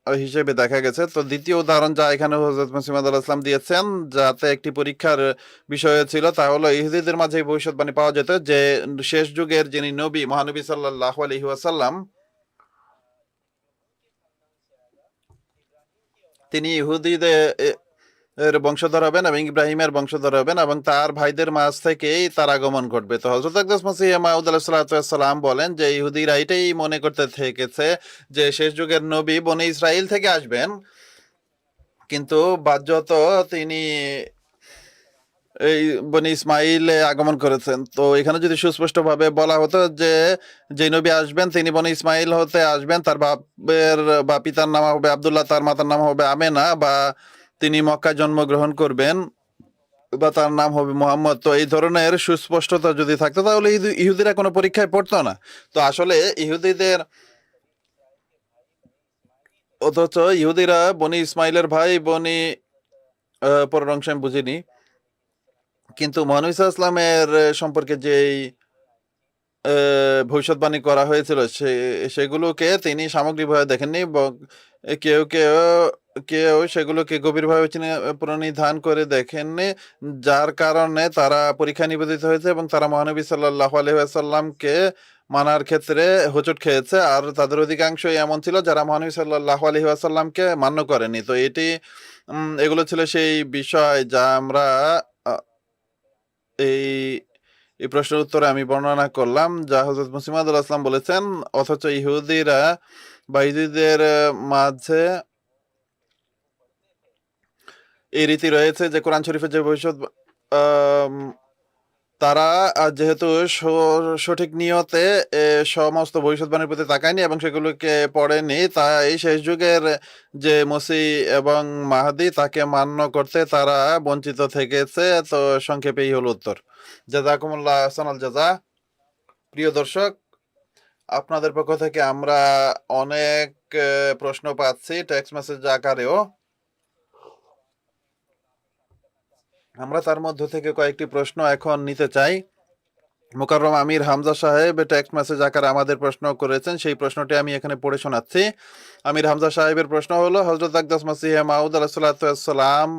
হিসেবে দেখা গেছে। তো দ্বিতীয় উদাহরণ যা এখানে হযরত মসিহ মাউদ আলাইহিস সালাম দিয়েছেন, যাতে একটি পরীক্ষার বিষয় ছিল, তা হলো ইহুদিদের মাঝে ভবিষ্যৎবাণী পাওয়া যেত যে শেষ যুগের যিনি নবী মহানবী সাল্লাল্লাহু আলাইহি ওয়াসাল্লাম, তিনি ইহুদিদের এর বংশধর হবেন এবং ইব্রাহিমের বংশধর হবেন, এবং তার ভাইদের মাঝ থেকেই তার আগমন ঘটবে। তো হযরত আকদাস মসিহ মাউদ আলাইহিস সালাম বলেন যে ইহুদিরা এটাই মনে করতে থেকেছে যে শেষ যুগের নবী বনি ইসরাইল থেকে আসবেন, কিন্তু বাহ্যত তিনি এই বনি ইসমাইলে আগমন করেছেন। তো এখানে যদি সুস্পষ্টভাবে বলা হতো যে নবী আসবেন তিনি বনি ইসমাইল হতে আসবেন, তার বাপের বা পিতার নাম হবে আব্দুল্লাহ, তার মাতার নাম হবে আমেনা, বা তিনি মক্কায় জন্মগ্রহণ করবেন, বা তার নাম হবে মোহাম্মদ। তো এই ধরনের সুস্পষ্টতা যদি থাকতো তাহলে ইহুদিরা কোনো পরীক্ষায় পড়তো না। তো আসলে ইহুদিদের, অথচ ইহুদিরা বনি ইসমাইলের ভাই, বনি পরের অংশ আমি বুঝিনি, কিন্তু মহানবী সাল্লাল্লাহু আলাইহি ওয়াসাল্লামের সম্পর্কে যেই ভবিষ্যৎবাণী করা হয়েছিল সেগুলোকে তিনি সামগ্রিকভাবে দেখেননি। কেউ কেউ কেউ সেগুলোকে গভীরভাবে প্রণিধান করে দেখেননি, যার কারণে তারা পরীক্ষা নিবেদিত হয়েছে এবং তারা মহানবী সাল্লাল্লাহু আলাইহি ওয়াসাল্লামকে মানার ক্ষেত্রে হোঁচট খেয়েছে, আর তাদের অধিকাংশই এমন ছিল যারা মহানবী সাল্লাল্লাহু আলাইহি ওয়াসাল্লামকে মান্য করেনি। তো এগুলো ছিল সেই বিষয় যা আমরা এই এই প্রশ্নের উত্তরে আমি বর্ণনা করলাম, যা হযরত মুসলিম মাউদ আলাইহিস সালাম বলেছেন। অথচ ইহুদিরা বা ইহুদিদের মাঝে এই রীতি রয়েছে যে কোরআন শরীফের যে তারা যেহেতু সঠিক নিয়তে সমস্ত ভবিষ্যৎবাণীর প্রতি তাকায়নি এবং সেগুলোকে পড়েনি, তাই শেষ যুগের যে মসিহ এবং মাহদী তাকে মান্য করতে তারা বঞ্চিত থেকেছে। তো সংক্ষেপে এই হলো উত্তর। জাযাকুমুল্লাহ আহসানাল জাযা। প্রিয় দর্শক, আপনাদের পক্ষ থেকে আমরা অনেক প্রশ্ন পাচ্ছি টেক্সট মেসেজ আকারেও। আমরা তার মধ্য থেকে কয়েকটি প্রশ্ন এখন নিতে চাই। মোকাররম আমির হামজা সাহেব টেক্সট মেসেজ আকারে আমাদের প্রশ্ন করেছেন, সেই প্রশ্নটি আমি এখানে পড়ে শোনাচ্ছি। আমির হামজা সাহেবের প্রশ্ন হলো, হযরত আকদাস মসিহ মাউদ আলাইহিস সালাম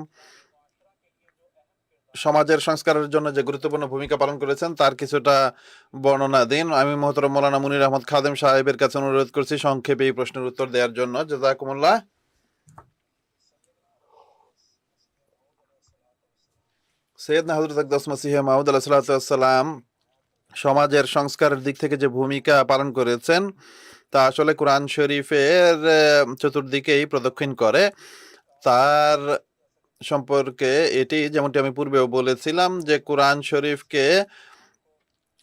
সমাজের সংস্কারের জন্য যে গুরুত্বপূর্ণ ভূমিকা পালন করেছেন তার কিছুটা বর্ণনা দিন। আমি মোহতরম মৌলানা মুনির আহমদ খাদেম সাহেবের কাছে অনুরোধ করছি সংক্ষেপে এই প্রশ্নের উত্তর দেওয়ার জন্য। জাযাকুমুল্লাহ। সৈয়দনা হযরত আকদাস মসিহ মাউদ আলাইহিস সালাম সমাজের সংস্কারের দিক থেকে যে ভূমিকা পালন করেছেন তা আসলে কোরআন শরীফের চতুর্দিকেই প্রদক্ষিণ করে। তার সম্পর্কে এটি যেমনটি আমি পূর্বেও বলেছিলাম যে কোরআন শরীফকে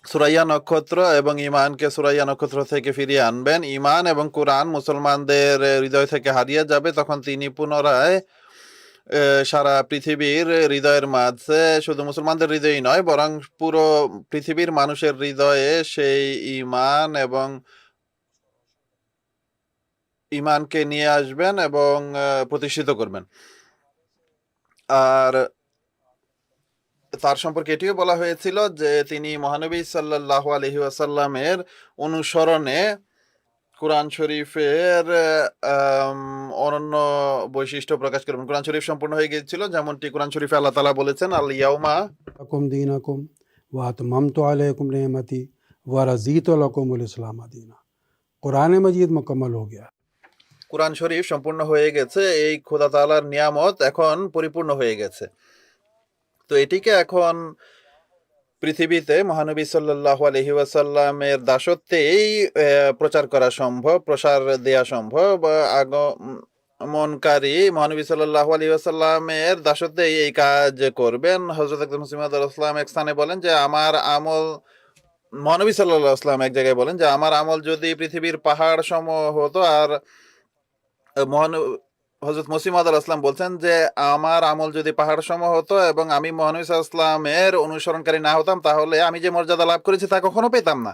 সুরাইয়া নক্ষত্র এবং ইমানকে সুরাইয়া নক্ষত্র থেকে ফিরিয়ে আনবেন। ইমান এবং কোরআন মুসলমানদের হৃদয় থেকে হারিয়ে যাবে, তখন তিনি পুনরায় সারা পৃথিবীর হৃদয়ের মাঝে, শুধু মুসলমানদের হৃদয়ই নয় বরং পুরো পৃথিবীর মানুষের হৃদয়ে সেই ইমানকে নিয়ে আসবেন এবং প্রতিষ্ঠিত করবেন। আর তার সম্পর্কে এটিও বলা হয়েছিল যে তিনি মহানবী সাল্লাল্লাহু আলাইহি ওয়াসাল্লামের অনুসরণে কোরআন শরীফের অনন্য বৈশিষ্ট্য প্রকাশ করবেন। কোরআন শরীফ সম্পূর্ণ হয়ে গিয়েছিল, যেমনটি কোরআন শরীফে আল্লাহ তাআলা বলেছেন, আল ইয়াউমা लकुम दीनकुम व अतममतु अलैकुम नेमती व रज़ीतु लकुमुल इस्लाम दीना। कुरान मजीद मुकम्मल हो गया। কোরআন শরীফ সম্পূর্ণ হয়ে গেছে, এই খোদা তাআলার নিয়ামত এখন পরিপূর্ণ হয়ে গেছে। তো এটিকে এখন পৃথিবীতে মহানবী সাল্লাল্লাহু আলাইহি ওয়াসাল্লামের দাসত্বেই প্রচার করা সম্ভব, প্রসার দেয়া সম্ভব। আগমনকারী মহানবী সাল্লাল্লাহু আলাইহি ওয়াসাল্লামের দাসত্বেই এই কাজ করবেন। হযরত আকদাস মসিহ মাউদ আলাইহিস সালাম এক স্থানে বলেন যে আমার আমল, মহানবী সাল্লাল্লাহু আলাইহি ওয়াসাল্লাম এক জায়গায় বলেন যে আমার আমল যদি পৃথিবীর পাহাড় সম হতো, আর হযরত মসিহ মাউদ আলাইহিস সালাম বলছেন যে আমার আমল যদি পাহাড় সম হতো এবং আমি মহানবী সাল্লাল্লাহু আলাইহি ওয়াসাল্লামের অনুসরণকারী না হতাম, তাহলে আমি যে মর্যাদা লাভ করেছি তা কখনো পেতাম না।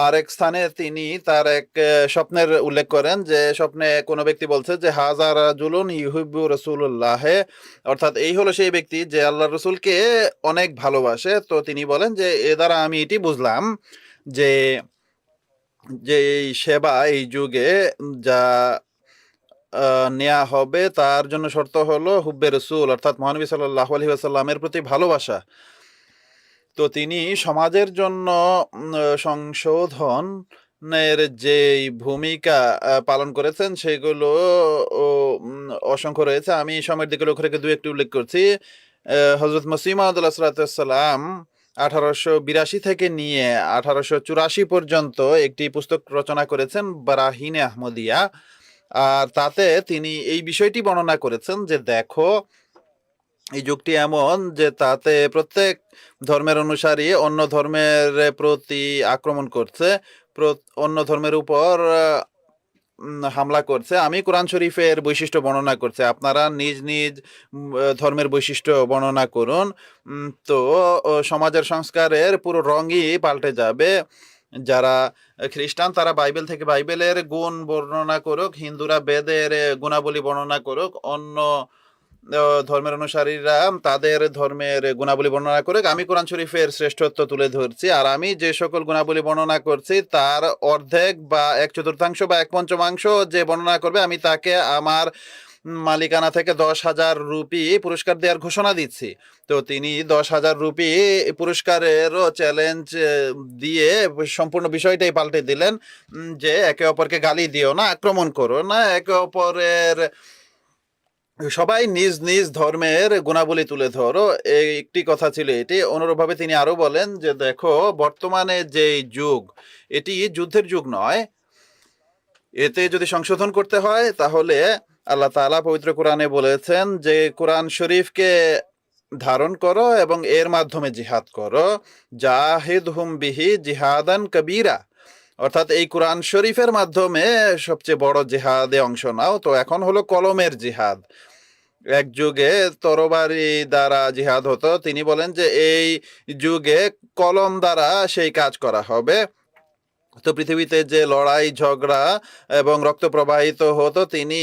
আর এক স্থানে তিনি তার এক স্বপ্নের উল্লেখ করেন, যে স্বপ্নে কোনো ব্যক্তি বলছে যে হাযা রাজুলুন ইউহিব্বু রাসূলুল্লাহ, অর্থাৎ এই হলো সেই ব্যক্তি যে আল্লাহর রাসূলকে অনেক ভালোবাসে। তো তিনি বলেন যে এ দ্বারা আমি এটি বুঝলাম যে এই সেবা এই যুগে যা নেওয়া হবে তার জন্য শর্ত হলো হুব্বে রসুল, অর্থাৎ মহানবী সাল্লাল্লাহু আলাইহি ওয়াসাল্লামের প্রতি ভালোবাসা। তো তিনি সমাজের জন্য সংশোধনের যে ভূমিকা পালন করেছেন সেগুলো অসংখ্য রয়েছে। আমি সময়ের দিকে লক্ষ্য রেখে দু একটি উল্লেখ করছি। হযরত মসিহ মাউদ আলাইহিস সালাম 1882 থেকে নিয়ে 1884 পর্যন্ত একটি পুস্তক রচনা করেছেন, বারাহিনে আহমদিয়া। আর তাতে তিনি এই বিষয়টি বর্ণনা করেছেন যে দেখো, এই যুগটি এমন যে তাতে প্রত্যেক ধর্মের অনুসারী অন্য ধর্মের প্রতি আক্রমণ করছে, অন্য ধর্মের উপর হামলা করছে। আমি কোরআন শরীফের বৈশিষ্ট্য বর্ণনা করছি, আপনারা নিজ নিজ ধর্মের বৈশিষ্ট্য বর্ণনা করুন। তো সমাজের সংস্কারের পুরো রঙই পাল্টে যাবে। যারা খ্রিস্টান তারা বাইবেল থেকে বাইবেলের গুণ বর্ণনা করুক, হিন্দুরা বেদের গুণাবলী বর্ণনা করুক, অন্য ধর্মের অনুসারীরা তাদের ধর্মের গুণাবলী বর্ণনা করুক। আমি কোরআন শরীফের শ্রেষ্ঠত্ব তুলে ধরছি, আর আমি যে সকল গুণাবলী বর্ণনা করছি তার অর্ধেক বা 1/4 বা 1/5 যে বর্ণনা করবে আমি তাকে আমার মালিকানা থেকে 10,000 রুপি পুরস্কার দেওয়ার ঘোষণা দিচ্ছি। তো তিনি 10,000 রুপি পুরস্কারেরও চ্যালেঞ্জ দিয়ে সম্পূর্ণ বিষয়টাই পাল্টে দিলেন, যে একে অপরকে গালি দিও না, আক্রমণ করো না, একে অপরের সবাই নিজ নিজ ধর্মের গুণাবলী তুলে ধরো, এই একটি কথা ছিল এটি। অনুরূপভাবে তিনি আরো বলেন যে দেখো, বর্তমানে যে যুগ, এটি যুদ্ধের যুগ নয়। এতে যদি সংশোধন করতে হয় তাহলে আল্লাহ তাআলা পবিত্র কোরআনে বলেছেন যে কোরআন শরীফকে ধারণ করো এবং এর মাধ্যমে জিহাদ করো, জাহিদহুম বিহি জিহাদান কবীরা, অর্থাৎ এই কোরআন শরীফের মাধ্যমে সবচেয়ে বড় জিহাদে অংশ নাও। তো এখন হলো কলমের জিহাদ। এক যুগে তরবারি দ্বারা জিহাদ হতো, তিনি বলেন যে এই যুগে কলম দ্বারা সেই কাজ করা হবে। তো পৃথিবীতে যে লড়াই ঝগড়া এবং রক্ত প্রবাহিত হতো, তিনি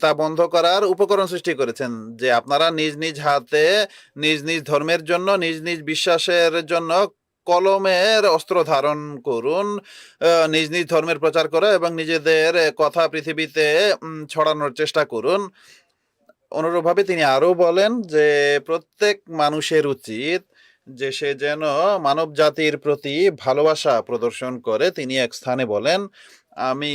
তা বন্ধ করার উপকরণ সৃষ্টি করেছেন, যে আপনারা নিজ নিজ হাতে নিজ নিজ ধর্মের জন্য, নিজ নিজ বিশ্বাসের জন্য কলমের অস্ত্র ধারণ করুন, নিজ নিজ ধর্মের প্রচার করো এবং নিজেদের কথা পৃথিবীতে ছড়ানোর চেষ্টা করুন। অনুরূপভাবে তিনি আরো বলেন যে প্রত্যেক মানুষের উচিত যে সে যেন মানব জাতির প্রতি ভালোবাসা প্রদর্শন করে। তিনি এক স্থানে বলেন, আমি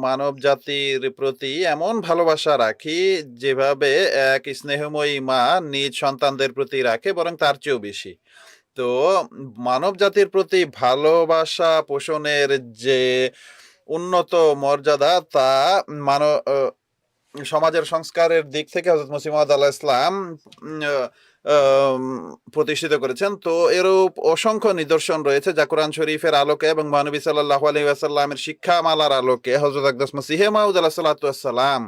মানব জাতির প্রতি এমন ভালোবাসা রাখি যেভাবে এক স্নেহময়ী মা নিজ সন্তানদের প্রতি রাখে, বরং তার চেয়েও বেশি। তো মানব জাতির প্রতি ভালোবাসা পোষণের যে উন্নত মর্যাদা, তা সমাজের সংস্কারের দিক থেকে হযরত মসিহ মাউদ আলাইহিস সালাম প্রতিষ্ঠিত করেছেন। তো এরূপ অসংখ্য নিদর্শন রয়েছে যা কোরআন শরীফের আলোকে এবং মহানবী সাল্লাল্লাহু আলাইহি ওয়াসাল্লামের শিক্ষামালার আলোকে হযরত আকদাস মসিহ মাউদ আলাইহিস সালাম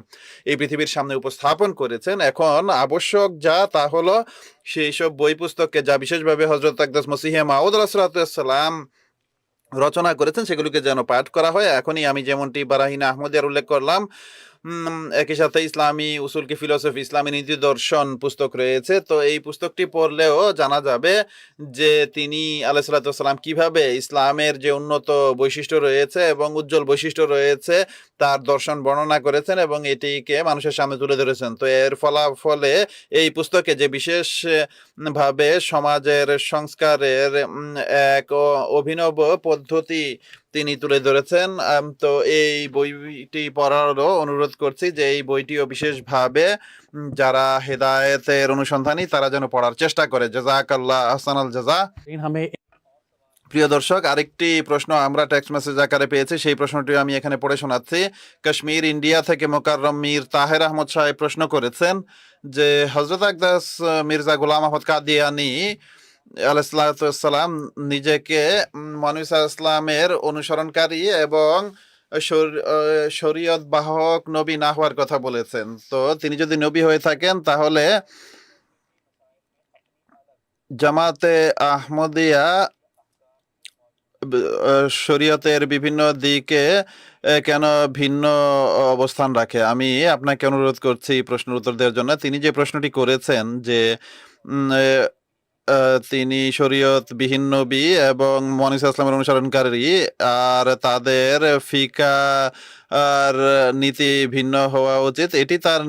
এই পৃথিবীর সামনে উপস্থাপন করেছেন। এখন আবশ্যক যা তা হলো সেই সব বই পুস্তককে, যা বিশেষভাবে হযরত আকদাস মসিহ মাউদ আলাইহিস সালাম রচনা করেছেন, সেগুলোকে যেন পাঠ করা হয়। এখনই আমি যেমনটি বারাহিনা আহমদিয়ার উল্লেখ করলাম, একই সাথে ইসলামী উসুল কি ফিলোসফি, ইসলামী নীতি দর্শন পুস্তক রয়েছে। তো এই পুস্তকটি পড়লেও জানা যাবে যে তিনি আলাইহিস সালাম কিভাবে ইসলামের যে উন্নত বৈশিষ্ট্য রয়েছে এবং উজ্জ্বল বৈশিষ্ট্য রয়েছে তার দর্শন বর্ণনা করেছেন এবং এটিকে মানুষের সামনে তুলে ধরেছেন। তো এর ফলাফলে এই পুস্তকে যে বিশেষ ভাবে সমাজের সংস্কারের এক অভিনব পদ্ধতি তিনি তুলে ধরেছেন। তো এই বইটি পড়ারও অনুরোধ করছি, যে এই বইটিও বিশেষভাবে যারা হেদায়েতের অনুসন্ধানী তারা যেন পড়ার চেষ্টা করে। জাযাকাল্লাহ আহসানাল জাযা। हमें প্রিয় দর্শক, আরেকটি প্রশ্ন আমরা টেক্সট মেসেজ আকারে পেয়েছি, সেই প্রশ্নটি আমি এখানে পড়ে শোনাচ্ছি। কাশ্মীর ইন্ডিয়া থেকে মোকাররম মীর তাহের আহমদ সাহেব প্রশ্ন করেছেন যে হযরত আকদাস মির্জা গোলাম আহমদ কাদিয়ানী আলাইহিসসালাম নিজেকে মহানবী সাল্লাল্লাহু আলাইহি ওয়াসাল্লামের অনুসরণকারী এবং শরীয়ত বাহক নবী না হওয়ার কথা বলেছেন। তো তিনি যদি নবী হয়ে থাকেন তাহলে জামাতে আহমদিয়া শরীয়তের বিভিন্ন দিকে কেন ভিন্ন অবস্থান রাখে? আমি আপনাকে অনুরোধ করছি প্রশ্নের উত্তর দেওয়ার জন্য। তিনি যে প্রশ্নটি করেছেন যে তিনি শরীয়তবিহীন নবী এবং মহানবী সাল্লাল্লাহু আলাইহি ওয়াসাল্লামের অনুসরণকারী, আর তাদের ফিকা আর নীতি ভিন্ন হওয়া উচিত, এটি তার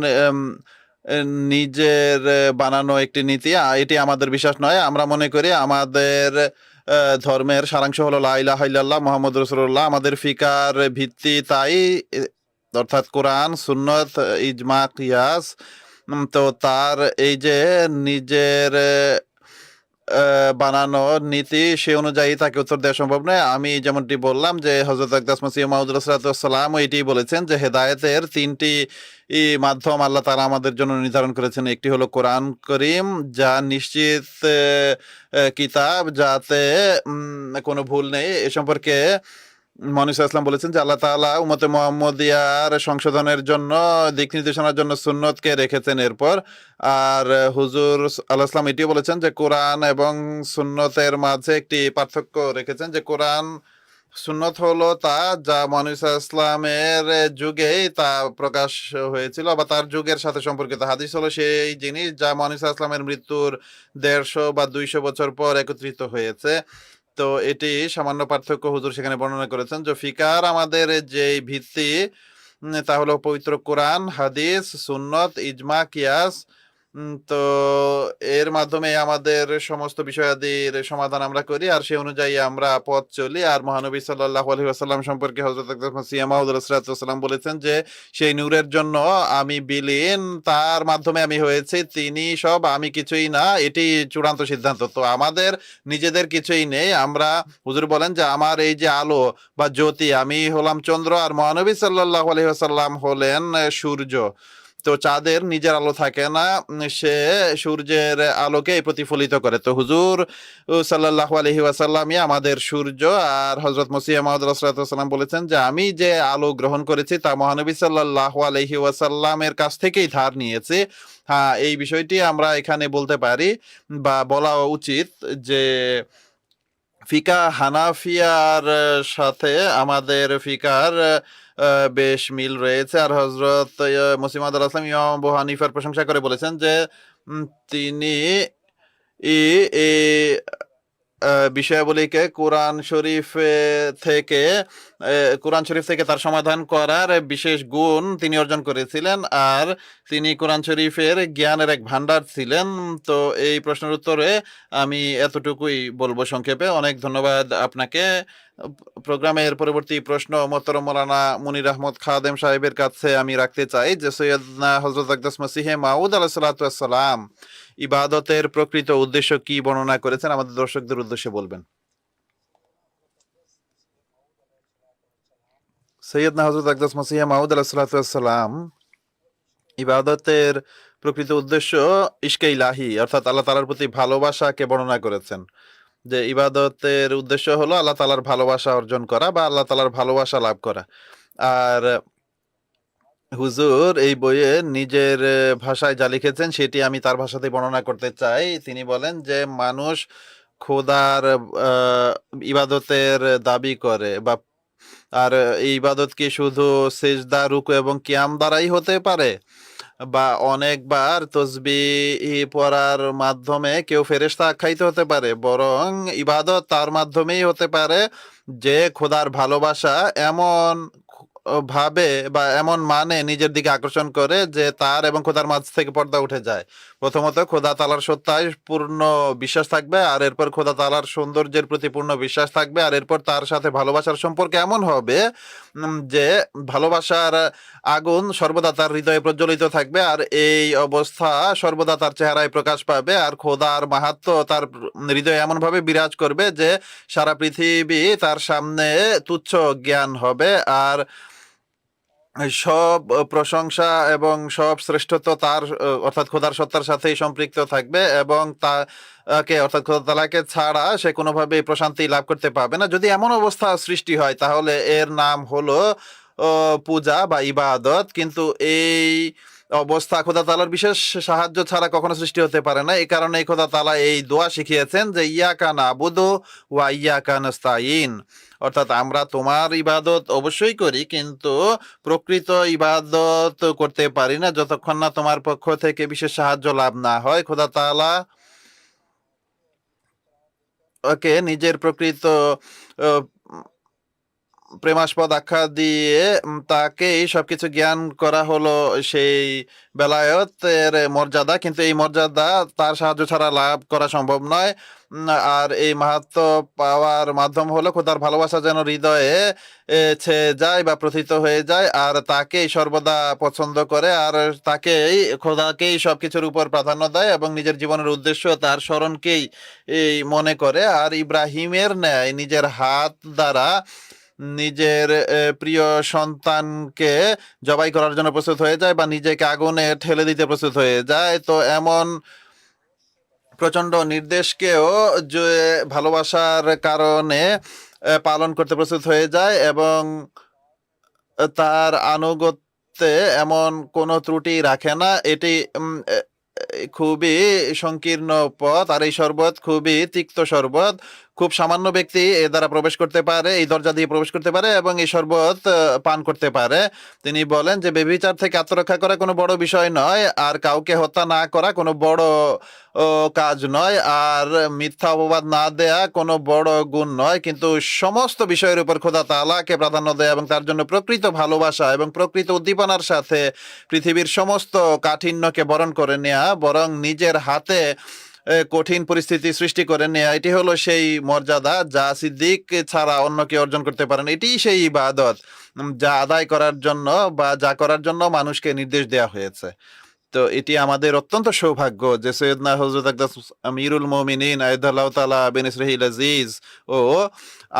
নিজের বানানো একটি নীতি, এটি আমাদের বিশ্বাস নয়। আমরা মনে করি আমাদের ধর্মের সারাংশ হলো লা ইলাহা ইল্লাল্লাহ মুহাম্মাদুর রাসূলুল্লাহ। আমাদের ফিকার ভিত্তি তাই, অর্থাৎ কোরআন, সুন্নত, ইজমা, কিয়াস। তো তার এই যে নিজের বানানো নীতি, সে অনুযায়ী তাকে উত্তর দেওয়া সম্ভব নয়। আমি যেমনটি বললাম যে হযরত আকদাস মসিহ মাউদ আলাইহিস সালাম এটি বলেছেন যে হেদায়েতের তিনটি মাধ্যম আল্লাহ তাআলা আমাদের জন্য নির্ধারণ করেছেন। একটি হলো কোরআন করিম, যা নিশ্চিত কিতাব, যাতে কোনো ভুল নেই। এ সম্পর্কে মহানবী সাল্লাল্লাহু আলাইহি ওয়াসাল্লাম বলেছেন যে আল্লাহ তাআলা উম্মতে মুহাম্মদিয়ার সংশোধনের জন্য, দিক নির্দেশনার জন্য সুন্নতকে রেখেছেন এরপর। আর হুজুর আলাইহিস সালাম এটিও বলেছেন যে কোরআন এবং সুন্নতের মাঝে একটি পার্থক্য রেখেছেন, যে কোরআন সুন্নত হলো তা যা মহানবী সাল্লাল্লাহু আলাইহি ওয়াসাল্লামের যুগেই তা প্রকাশ হয়েছিল বা তার যুগের সাথে সম্পর্কিত। হাদিস হলো সেই জিনিস যা মহানবী সাল্লাল্লাহু আলাইহি ওয়াসাল্লামের মৃত্যুর 150 বা 200 বছর পর একত্রিত হয়েছে। তো এটি সামান্য পার্থক্য হুজুর সেখানে বর্ণনা করেছেন। যে ফিকার আমাদের যে ভিত্তি, তা হলো পবিত্র কোরআন, হাদিস, সুন্নত, ইজমা, কিয়াস। তো এর মাধ্যমে আমাদের সমস্ত বিষয়াদির সমাধান আমরা করি, আর সেই অনুযায়ী আমরা পথ চলি। আর মহানবী সাল্লাল্লাহু আলাইহি ওয়াসাল্লাম সম্পর্কে হযরত মসিহ মাউদ আলাইহিস সালাম বলেছেন যে সেই নূরের জন্য আমি বিলীন, তার মাধ্যমে আমি হয়েছি, তিনি সব, আমি কিছুই না। এটি চূড়ান্ত সিদ্ধান্ত। তো আমাদের নিজেদের কিছুই নেই। আমরা, হুজুর বলেন যে আমার এই যে আলো বা জ্যোতি, আমি হলাম চন্দ্র, আর মহানবী সাল্লাল্লাহু আলাইহি ওয়াসাল্লাম হলেন সূর্য। তো চাঁদের নিজের আলো থাকে না, সে সূর্যের আলোকে প্রতিফলিত করে। তো হুজুর সাল্লাল্লাহু আলাইহি ওয়াসাল্লামই আমাদের সূর্য। আর হযরত মসিহ মাউদ আলাইহিস সালাম বলেছেন যে আমি যে আলো গ্রহণ করেছি তা মহানবী সাল্লাল্লাহু আলাইহি ওয়াসাল্লামের কাছ থেকেই ধার নিয়েছি। হ্যাঁ, এই বিষয়টি আমরা এখানে বলতে পারি বা বলা উচিত যে ফিকা হানাফিয়ার সাথে আমাদের ফিকার বেশ মিল রয়েছে। আর হযরত মসিহ মাউদ আলাইহিস সালাম ইমাম আবু হানিফার প্রশংসা করে বলেছেন যে তিনি এই বিষয়াবলীকে কোরআন শরীফ থেকে তার সমাধান করার বিশেষ গুণ তিনি অর্জন করেছিলেন, আর তিনি কোরআন শরীফের জ্ঞানের এক ভান্ডার ছিলেন। তো এই প্রশ্নের উত্তরে আমি এতটুকুই বলবো সংক্ষেপে। অনেক ধন্যবাদ আপনাকে। প্রোগ্রামের পরবর্তী প্রশ্ন মোহতরম মাওলানা মুনির আহমদ খাদেম সাহেবের কাছে আমি রাখতে চাই যে সৈয়দনা হযরত আকদাস মসিহে মাউদ আলাইহিস সালাম ইবাদতের প্রকৃত উদ্দেশ্য কি বর্ণনা করেছেন, আমাদের দর্শকদের উদ্দেশ্যে বলবেন। সৈয়দনা হযরত আকদাস মসিহে মাউদ আলাইহিস সালাম ইবাদতের প্রকৃত উদ্দেশ্য ইশকে ইলাহি, অর্থাৎ আল্লাহ তাআলার প্রতি ভালোবাসাকে বর্ণনা করেছেন। যে ইবাদতের উদ্দেশ্য হলো আল্লাহ তাআলার ভালোবাসা অর্জন করা বা আল্লাহ তাআলার ভালোবাসা লাভ করা। আর হুজুর এই বইয়ে নিজের ভাষায় যা লিখেছেন সেটি আমি তার ভাষাতেই বর্ণনা করতে চাই। তিনি বলেন যে মানুষ খোদার ইবাদতের দাবি করে, বা আর এই ইবাদত কি শুধু সেজদা, রুকু এবং কিয়াম দ্বারাই হতে পারে, বা অনেকবার তসবিহ পড়ার মাধ্যমে কেউ ফেরেশতা আখ্যায়িত হতে পারে, বরং ইবাদত তার মাধ্যমেই হতে পারে যে খোদার ভালোবাসা এমন ভাবে বা এমন মানে নিজের দিকে আকর্ষণ করে যে তার এবং খোদার মাঝ থেকে পর্দা উঠে যায়। প্রথমত খোদা তাআলার সত্তায় পূর্ণ বিশ্বাস থাকবে, আর এরপর খোদা তাআলার সৌন্দর্যের প্রতি পূর্ণ বিশ্বাস থাকবে, আর এরপর তার সাথে ভালোবাসার সম্পর্ক এমন হবে যে ভালোবাসার আগুন সর্বদা তার হৃদয়ে প্রজ্বলিত থাকবে, আর এই অবস্থা সর্বদা তার চেহারায় প্রকাশ পাবে। আর খোদার মাহাত্ম্য তার হৃদয়ে এমনভাবে বিরাজ করবে যে সারা পৃথিবী তার সামনে তুচ্ছ জ্ঞান হবে, আর সব প্রশংসা এবং সব শ্রেষ্ঠত্ব তার অর্থাৎ খোদার সত্তার সাথেই সম্পৃক্ত থাকবে, এবং তাকে অর্থাৎ খোদা তাআলাকে ছাড়া সে কোনোভাবে প্রশান্তি লাভ করতে পারবে না। যদি এমন অবস্থা সৃষ্টি হয় তাহলে এর নাম হলো পূজা বা ইবাদত। কিন্তু এই অবস্থা খোদা তাআলার বিশেষ সাহায্য ছাড়া কখনো সৃষ্টি হতে পারে না। এই কারণে খোদা তাআলা এই দোয়া শিখিয়েছেন যে ইয়াকা নাবুদু ওয়া ইয়াকা নাস্তাইন, অর্থাৎ আমরা তোমার ইবাদত অবশ্যই করি, কিন্তু প্রকৃত ইবাদত করতে পারি না যতক্ষণ না তোমার পক্ষ থেকে বিশেষ সাহায্য লাভ না হয়। খোদা তাআলা ওকে নিজের প্রকৃত প্রেমাস্পদ আখ্যা দিয়ে তাকেই সবকিছু জ্ঞান করা হলো সেই বেলায়েতের মর্যাদা, কিন্তু এই মর্যাদা তার সাহায্য ছাড়া লাভ করা সম্ভব নয়। আর এই মাহাত্ম্য পাওয়ার মাধ্যম হলো খোদার ভালোবাসা যেন হৃদয়ে ছেয়ে যায় বা প্রথিত হয়ে যায়, আর তাকেই সর্বদা পছন্দ করে, আর তাকেই খোদাকেই সবকিছুর উপর প্রাধান্য দেয় এবং নিজের জীবনের উদ্দেশ্য তার স্মরণকেই এই মনে করে। আর ইব্রাহিমের ন্যায় নিজের হাত দ্বারা নিজের প্রিয় সন্তানকে জবাই করার জন্য প্রস্তুত হয়ে যায় বা নিজেকে আগুনে ঠেলে দিতে প্রস্তুত হয়ে যায়। তো এমন প্রচন্ড নির্দেশকেও যে ভালোবাসার কারণে পালন করতে প্রস্তুত হয়ে যায়, এবং তার আনুগত্যে এমন কোনো ত্রুটি রাখে না। এটি খুবই সংকীর্ণ পথ, আর এই শরবত খুবই তিক্ত শরবত। খুব সামান্য ব্যক্তি এ দ্বারা প্রবেশ করতে পারে, এই দরজা দিয়ে প্রবেশ করতে পারে এবং এই শরবত পান করতে পারে। তিনি বলেন যে ব্যভিচার থেকে আত্মরক্ষা করা কোনো বড় বিষয় নয়, আর কাউকে হত্যা না করা কোনো বড় কাজ নয়, আর মিথ্যা অপবাদ না দেয়া কোনো বড় গুণ নয়, কিন্তু সমস্ত বিষয়ের উপর খোদা তাআলাকে প্রাধান্য দেয়া এবং তার জন্য প্রকৃত ভালোবাসা এবং প্রকৃত উদ্দীপনার সাথে পৃথিবীর সমস্ত কাঠিন্যকে বরণ করে নেয়া, বরং নিজের হাতে কঠিন পরিস্থিতি সৃষ্টি করে নেয়া, এটি হলো সেই মর্যাদা যা সিদ্দিক ছাড়া অন্য কেউ অর্জন করতে পারেন। এটি সেই ইবাদত যা আদায় করার জন্য বা যা করার জন্য মানুষকে নির্দেশ দেওয়া হয়েছে। তো এটি আমাদের অত্যন্ত সৌভাগ্য যে সৈয়দনা হযরত আকদাস আমিরুল মুমিনিন আইয়াদাল্লাহু তাআলা বিন ইসরাহিল আজিজ ও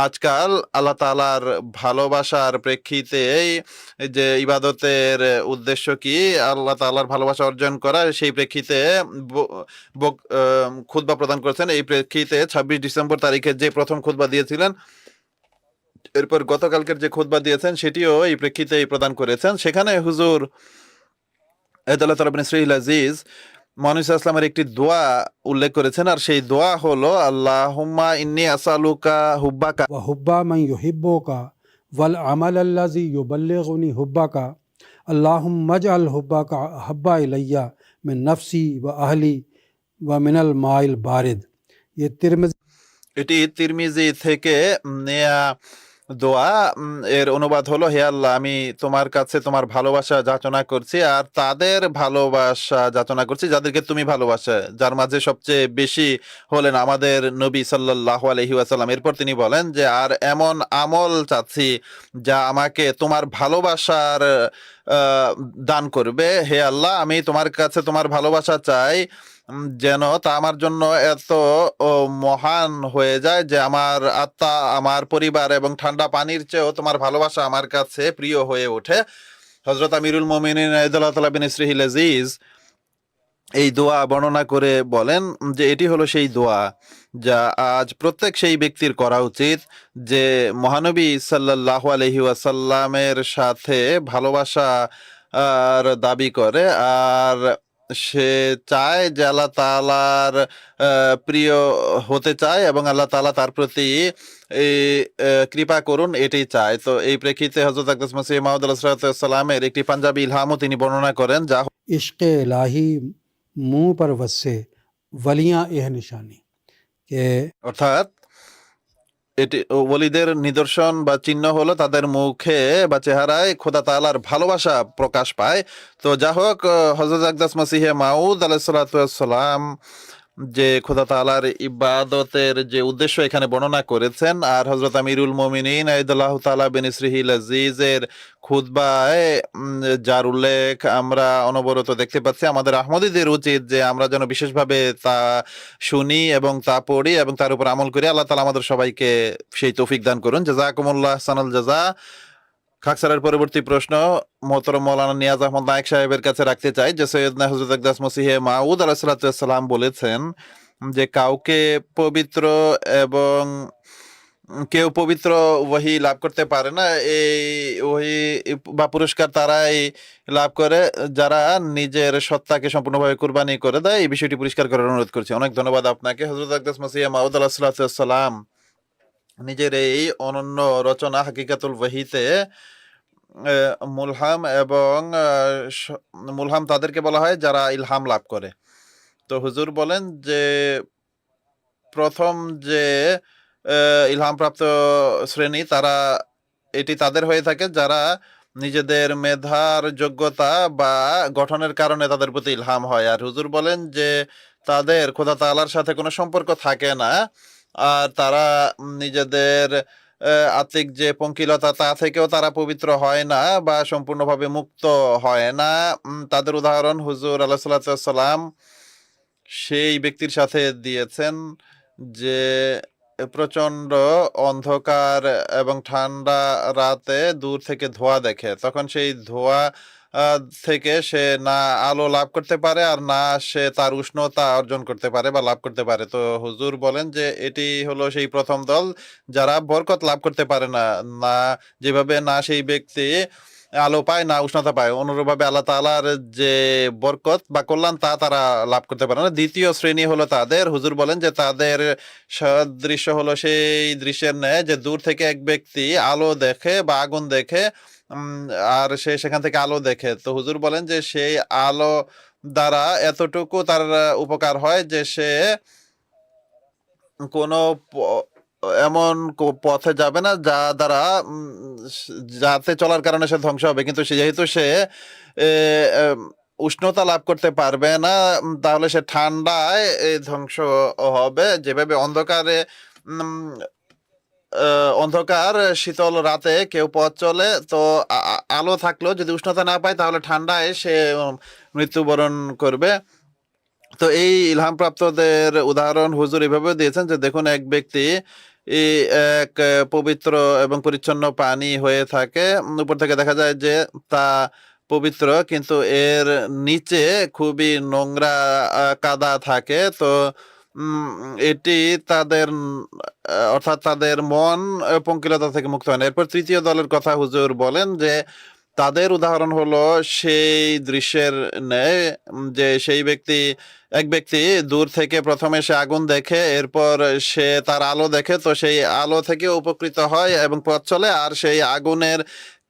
আজকাল আল্লাহ তাআলার ভালোবাসার প্রেক্ষিতে যে ইবাদতের উদ্দেশ্য কি, আল্লাহ তাআলার ভালোবাসা অর্জন করা, সেই প্রেক্ষিতে খুতবা প্রদান করেছেন। এই প্রেক্ষিতে 26 ডিসেম্বর তারিখে যে প্রথম খুতবা দিয়েছিলেন, এরপর গতকালকের যে খুতবা দিয়েছেন সেটিও এই প্রেক্ষিতেই প্রদান করেছেন। সেখানে হুজুর আল্লাহ তাআলা বিন ইসরাহিল আজিজ মহানবী সাল্লাল্লাহু আলাইহি ওয়াসাল্লামের একটি দোয়া উল্লেখ করেছেন, আর সেই দোয়া হলো আল্লাহুম্মা ইন্নী আসালুকা হুব্বাকা व हुब्बा मन युहिब्बुका वल अमल अल्लज़ी युबल्लिगुनी हुब्बाका अल्लाहुम्मा अजअल हुब्बाका हब्बा इलैया मिन नफ्सी व अहली व मिनल माइल बारिद। ये तिरमिज़ी এটি তিরমিজি থেকে নেয়া দোয়া। এর অনুবাদ হলো, হে আল্লাহ, আমি তোমার কাছে তোমার ভালোবাসা যাচনা করছি আর তাদের ভালোবাসা যাচনা করছি যাদেরকে তুমি ভালোবাসো, যার মাঝে সবচেয়ে বেশি হলেন আমাদের নবী সাল্লাল্লাহু আলাইহি ওয়াসাল্লাম। এরপর তিনি বলেন যে আর এমন আমল চাচ্ছি যা আমাকে তোমার ভালোবাসার দান করবে। হে আল্লাহ, আমি তোমার কাছে তোমার ভালোবাসা চাই যেন তা আমার জন্য এত মহান হয়ে যায় যে আমার আত্মা, আমার পরিবার এবং ঠান্ডা পানির চেয়েও তোমার ভালোবাসা আমার কাছে প্রিয় হয়ে ওঠে। হযরত আমিরুল মুমিনিন আইয়াদাল্লাহু তাআলা বিন ইসরাহিল আজিজ এই দোয়া বর্ণনা করে বলেন যে এটি হলো সেই দোয়া যা আজ প্রত্যেক সেই ব্যক্তির করা উচিত যে মহানবী সাল্লাল্লাহু আলাইহি ওয়াসাল্লামের সাথে ভালোবাসা আর দাবি করে, আর সে চায় যে আল্লাহ তাআলার প্রিয় হতে চায় এবং আল্লাহ তাআলা তার প্রতি এই কৃপা করুন, এটি চায়। তো এই প্রেক্ষিতে হযরত আকদাস মসিহ মাউদ আলাইহিস সালামের একটি পাঞ্জাবি ইলহামও তিনি বর্ণনা করেন, যা इश्क़ इलाही मुँह पर वस्से वलियाँ एह निशानी के অর্থাৎ এটি ওলিদের নিদর্শন বা চিহ্ন হলো তাদের মুখে বা চেহারায় খোদা তাআলার ভালোবাসা প্রকাশ পায়। তো যা হোক, হযরত আকদাস মসিহে মাউদ আলাইহিস সালাম যে খোদা তাআলার ইবাদতের যে উদ্দেশ্য এখানে বর্ণনা করেছেন, আর হযরত আমিরুল মুমিনিন আইয়াদাল্লাহু তাআলা বিন ইসরাহিল আজিজের খুতবায় যার উল্লেখ আমরা অনবরত দেখতে পাচ্ছি, আমাদের আহমদীদের উচিত যে আমরা যেন বিশেষভাবে তা শুনি এবং তা পড়ি এবং তার উপর আমল করি। আল্লাহ তাআলা আমাদের সবাইকে সেই তৌফিক দান করুন। জাযাকুমুল্লাহ আহসানাল জাযা। খাকসারের পরবর্তী প্রশ্ন মোহতরম মাওলানা নিয়াজ আহমদ নায়েক সাহেবের কাছে রাখতে চাই যে সৈয়দনা হযরত আকদাস মসিহে মাউদ আলাইহিস সালাম বলেছেন যে কাউকে পবিত্র এবং কেউ পবিত্র ওহী লাভ করতে পারে না, এই ওহী বা পুরস্কার তারাই লাভ করে যারা নিজের সত্তাকে সম্পূর্ণভাবে কুরবানি করে দেয়। এই বিষয়টি পরিষ্কার করার অনুরোধ করছি। অনেক ধন্যবাদ আপনাকে। হযরত আকদাস মসিহে মাউদ আলাইহিস সালাম নিজের এই অনন্য রচনা হাকিকাতুল ওহীতে মুলহাম এবং মুলহাম তাদেরকে বলা হয় যারা ইলহাম লাভ করে। তো হুজুর বলেন যে প্রথম যে ইলহাম প্রাপ্ত শ্রেণী তারা এটি তাদের হয়ে থাকে যারা নিজেদের মেধার যোগ্যতা বা গঠনের কারণে তাদের প্রতি ইলহাম হয়। আর হুজুর বলেন যে তাদের খোদা তাআলার সাথে কোনো সম্পর্ক থাকে না, আর তারা নিজেদের আত্মিক যে পঙ্কিলতা তা থেকেও তারা পবিত্র হয় না বা সম্পূর্ণভাবে মুক্ত হয় না। তাদের উদাহরণ হুজুর আলাইহিস সালাম সেই ব্যক্তির সাথে দিয়েছেন যে প্রচন্ড অন্ধকার এবং ঠান্ডা রাতে দূর থেকে ধোঁয়া দেখে, তখন সেই ধোঁয়া থেকে সে না আলো লাভ করতে পারে আর না সে তার উষ্ণতা অর্জন করতে পারে বা লাভ করতে পারে। তো হুজুর বলেন যে এটি হলো সেই প্রথম দল যারা বরকত লাভ করতে পারে না, যেভাবে না সেই ব্যক্তি আলো পায় না উষ্ণতা পায়। অনুরূপভাবে আল্লাহ তাআলার যে বরকত বা কল্যাণ তা তারা লাভ করতে পারে না। দ্বিতীয় শ্রেণী হলো তাদের, হুজুর বলেন যে তাদের সাদৃশ্য হলো সেই দৃশ্যের ন্যায় যে দূর থেকে এক ব্যক্তি আলো দেখে বা আগুন দেখে, আর সে সেখান থেকে আলো দেখে। তো হুজুর বলেন যে সেই আলো দ্বারা এতটুকু তার উপকার হয় যে সে কোনো এমন পথে যাবে না যা দ্বারা যাতে চলার কারণে সে ধ্বংস হবে, কিন্তু সে যেহেতু সে এ, এম, উষ্ণতা লাভ করতে পারবে না, তাহলে সে ঠান্ডায় ধ্বংস হবে। যেভাবে অন্ধকারে অন্ধকার শীতল রাতে কেউ পথ চলে, তো আলো থাকলেও যদি উষ্ণতা না পায় তাহলে ঠান্ডায় সে মৃত্যুবরণ করবে। তো এই ইলহামপ্রাপ্তদের উদাহরণ হুজুর এভাবে দিয়েছেন যে দেখুন, এক ব্যক্তি এক পবিত্র এবং পরিচ্ছন্ন পানি হয়ে থাকে, উপর থেকে দেখা যায় যে তা পবিত্র, কিন্তু এর নিচে খুবই নোংরা কাদা থাকে। তো এটি তাদের অর্থাৎ তাদের মন পঙ্কিলতা থেকে মুক্ত হয় না। এরপর তৃতীয় দলের কথা হুজুর বলেন যে তাদের উদাহরণ হলো সেই দৃশ্যের ন্যায় যে এক ব্যক্তি দূর থেকে প্রথমে সে আগুন দেখে, এরপর সে তার আলো দেখে, তো সেই আলো থেকে উপকৃত হয় এবং পথ চলে, আর সেই আগুনের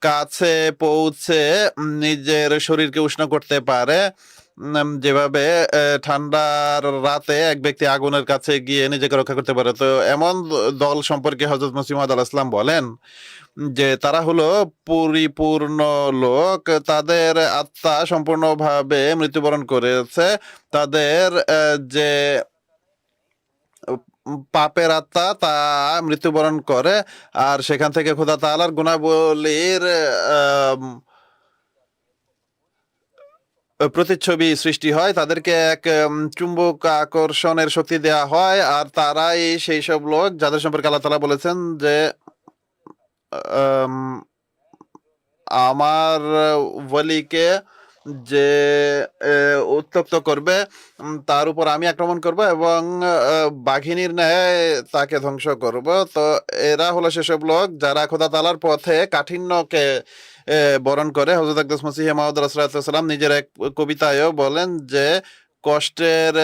কাছে পৌঁছে নিজের শরীরকে উষ্ণ করতে পারে। যেভাবে ঠান্ডার রাতে এক ব্যক্তি আগুনের কাছে গিয়ে নিজেকে রক্ষা করতে পারে। তো এমন দল সম্পর্কে হযরত মসিহ মাউদ আলাইহিস সালাম বলেন যে তারা হলো পরিপূর্ণ লোক, তাদের আত্মা সম্পূর্ণভাবে মৃত্যুবরণ করেছে, তাদের যে পাপের আত্মা তা মৃত্যুবরণ করে, আর সেখান থেকে খোদা তাআলার গুণাবলীর প্রতিচ্ছবি সৃষ্টি হয়। তাদেরকে এক চুম্বক আকর্ষণের শক্তি দেয়া হয়, আর তারাই সেই সব লোক যাদের সম্পর্কে আল্লাহ তাআলা বলেছেন যে আমার ওয়ালিকে যে উত্তক্ত করবে তার উপর আমি আক্রমণ করব এবং বাঘিনীর ন্যায় তাকে ধ্বংস করব। তো এরা হলো সেসব লোক যারা খোদা তাআলার পথে কাঠিন্যকে বরণ করে। হযরত আকদাস মসিহ মাউদ রাসূলুল্লাহ নিজের এক কবিতায়ও বলেন যে কষ্টের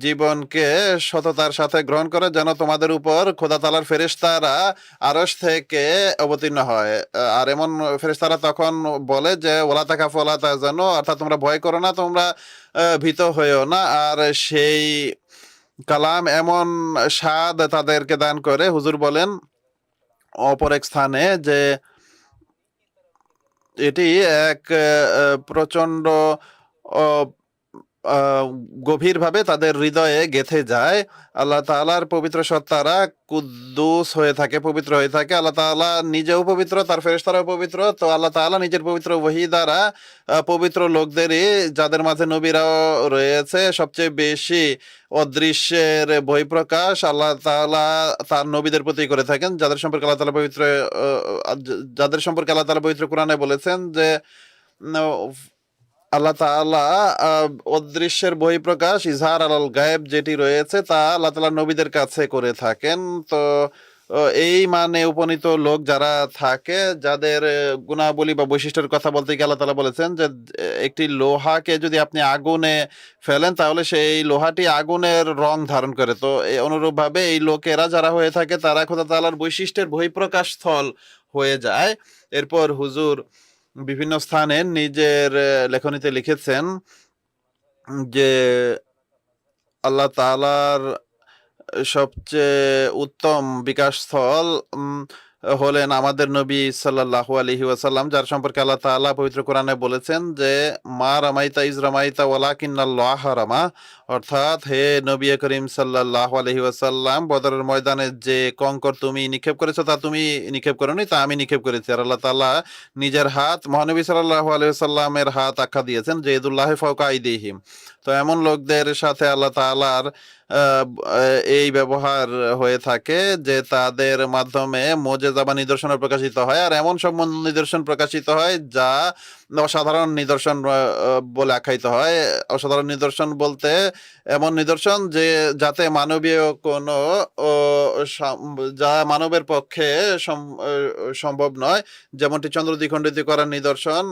জীবনকে সততার সাথে গ্রহণ করে, যেন তোমাদের উপর খোদা তাআলার ফেরেশতারা আরশ থেকে অবতীর্ণ হয়। আর এমন ফেরেশতারা তখন বলে যে ওয়ালা তাখাফু ওয়ালা তাহজানু, অর্থাৎ তোমরা ভয় করো না, তোমরা ভীত হইও না। আর সেই কালাম এমন স্বাদ তাদেরকে দান করে। হুজুর বলেন অপর এক স্থানে যে এটি এক প্রচন্ড গভীরভাবে তাদের হৃদয়ে গেঁথে যায়। আল্লাহ তাআলার পবিত্র সত্তারা কুদ্দুস হয়ে থাকে, পবিত্র হয়ে থাকে। আল্লাহ তাআলা নিজেও পবিত্র, তার ফেরেশতারাও পবিত্র। তো আল্লাহ তাআলা নিজের পবিত্র ওহী দ্বারা পবিত্র লোকদেরই, যাদের মাঝে নবীরাও রয়েছে, সবচেয়ে বেশি অদৃশ্যের বহিঃপ্রকাশ আল্লাহ তাআলা তার নবীদের প্রতি করে থাকেন, যাদের সম্পর্কে আল্লাহ তাআলা পবিত্র কোরআনে বলেছেন যে আল্লাহ তাআলা অদৃশ্যের বহিঃপ্রকাশ ইজহার আলাল গায়েব যেটি রয়েছে তা আল্লাহ তাআলা নবীদের কাছে করে থাকেন। তো এই মানে উপনীত লোক যারা থাকে, যাদের গুণাবলী বা বৈশিষ্ট্যের কথা বলতে গিয়ে আল্লাহ তাআলা বলেছেন যে একটি লোহাকে যদি আপনি আগুনে ফেলেন তাহলে সেই লোহাটি আগুনের রং ধারণ করে। তো অনুরূপভাবে এই লোকেরা যারা হয়ে থাকে তারা খোদা তাআলার বৈশিষ্ট্যের বহিঃপ্রকাশ স্থল হয়ে যায়। এরপর হুজুর বিভিন্ন স্থানে নিজের লেখনীতে লিখেছেন যে আল্লাহ তাআলার সবচেয়ে উত্তম বিকাশ স্থল হলেন আমাদের নবী সাল্লাল্লাহু আলাইহি ওয়াসাল্লাম, যার সম্পর্কে আল্লাহ তাআলা পবিত্র কোরআনে বলেছেন যে মা রামাইতা ইজ রামাইতা ওয়ালাকিন্নাল্লাহ রামা, অর্থাৎ হে নবী করিম সাল্লাল্লাহু আলাইহি ওয়াসাল্লাম, বদরের ময়দানে যে কঙ্কর তুমি নিক্ষেপ করেছো তা তুমি নিক্ষেপ করোনি, তা আমি নিক্ষেপ করেছি। আর আল্লাহ তাআলা নিজের হাত মহানবী সাল্লাল্লাহু আলাইহি ওয়াসাল্লামের হাত আখ্যা দিয়েছেন যে ইদুল্লাহি ফাওকা আইদিহিম, তো এমন লোকদের সাথে আল্লাহ তাআলার এই ব্যবহার হয়ে থাকে যে তাদের মাধ্যমে মুজিজা বা নিদর্শন প্রকাশিত হয়, আর এমন সব নিদর্শন প্রকাশিত হয় যা অসাধারণ নিদর্শন বলে আখ্যায়িত হয়। অসাধারণ নিদর্শন বলতে এমন নিদর্শন যে যাতে মানবীয় কোনো যা মানবের পক্ষে সম্ভব নয়, যেমনটি চন্দ্র দ্বিখণ্ডিত করার নিদর্শন।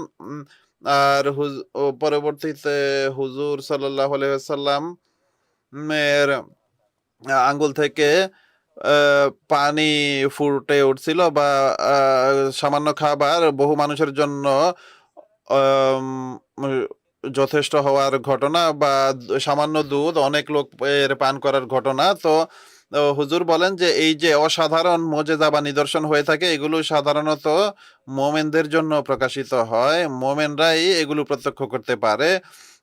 আর পরবর্তীতে হুজুর সাল্লাল্লাহু আলাইহি ওয়াসাল্লাম এর আঙ্গুল থেকে পানি ফুটে উঠছিল, বা সামান্য খাবার বহু মানুষের জন্য যথেষ্ট হওয়ার ঘটনা, বা সামান্য দুধ অনেক লোক এর পান করার ঘটনা। তো হুজুর বলেন যে এই যে অসাধারণ মুজিজা বা নিদর্শন হয়ে থাকে, এগুলো সাধারণত মোমেনদের জন্য প্রকাশিত হয়। মোমেনরাই এগুলো প্রত্যক্ষ করতে পারে,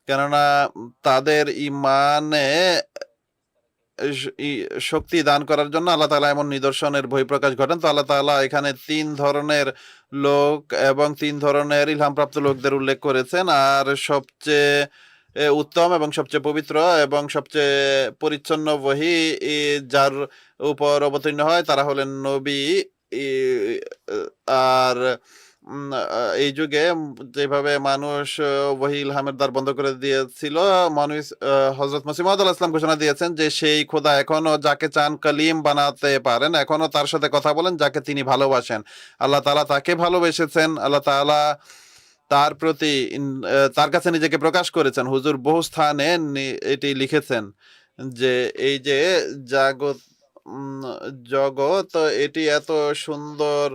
কেননা তাদের ইমানে শক্তি দান করার জন্য আল্লাহ তাআলা এমন নিদর্শনের বহিঃপ্রকাশ ঘটান। তো আল্লাহ তাআলা এখানে 3 ধরনের লোক এবং 3 ধরনের ইলহামপ্রাপ্ত লোকদের উল্লেখ করেছেন। আর সবচেয়ে উত্তম এবং সবচেয়ে পবিত্র এবং সবচেয়ে পরিচ্ছন্ন ওহী যার উপর অবতীর্ণ হয় তারা হলেন নবী। আর এই যুগে যেভাবে মানুষ ওহী ইলহামের দ্বার বন্ধ করে দিয়েছিল, হযরত মসিহ মাউদ আলাইহিস সালাম ঘোষণা দিয়েছেন যে সেই খোদা এখনো যাকে চান কালিম বানাতে পারেন, এখনো তার সাথে কথা বলেন যাকে তিনি ভালোবাসেন। আল্লাহ তাআলা তাকে ভালোবেসেছেন, আল্লাহ তাআলা তার প্রতি তার কাছে নিজেকে প্রকাশ করেছেন। হুজুর বহু স্থানে এটি লিখেছেন যে এই যে জগৎ এটি এত সুন্দর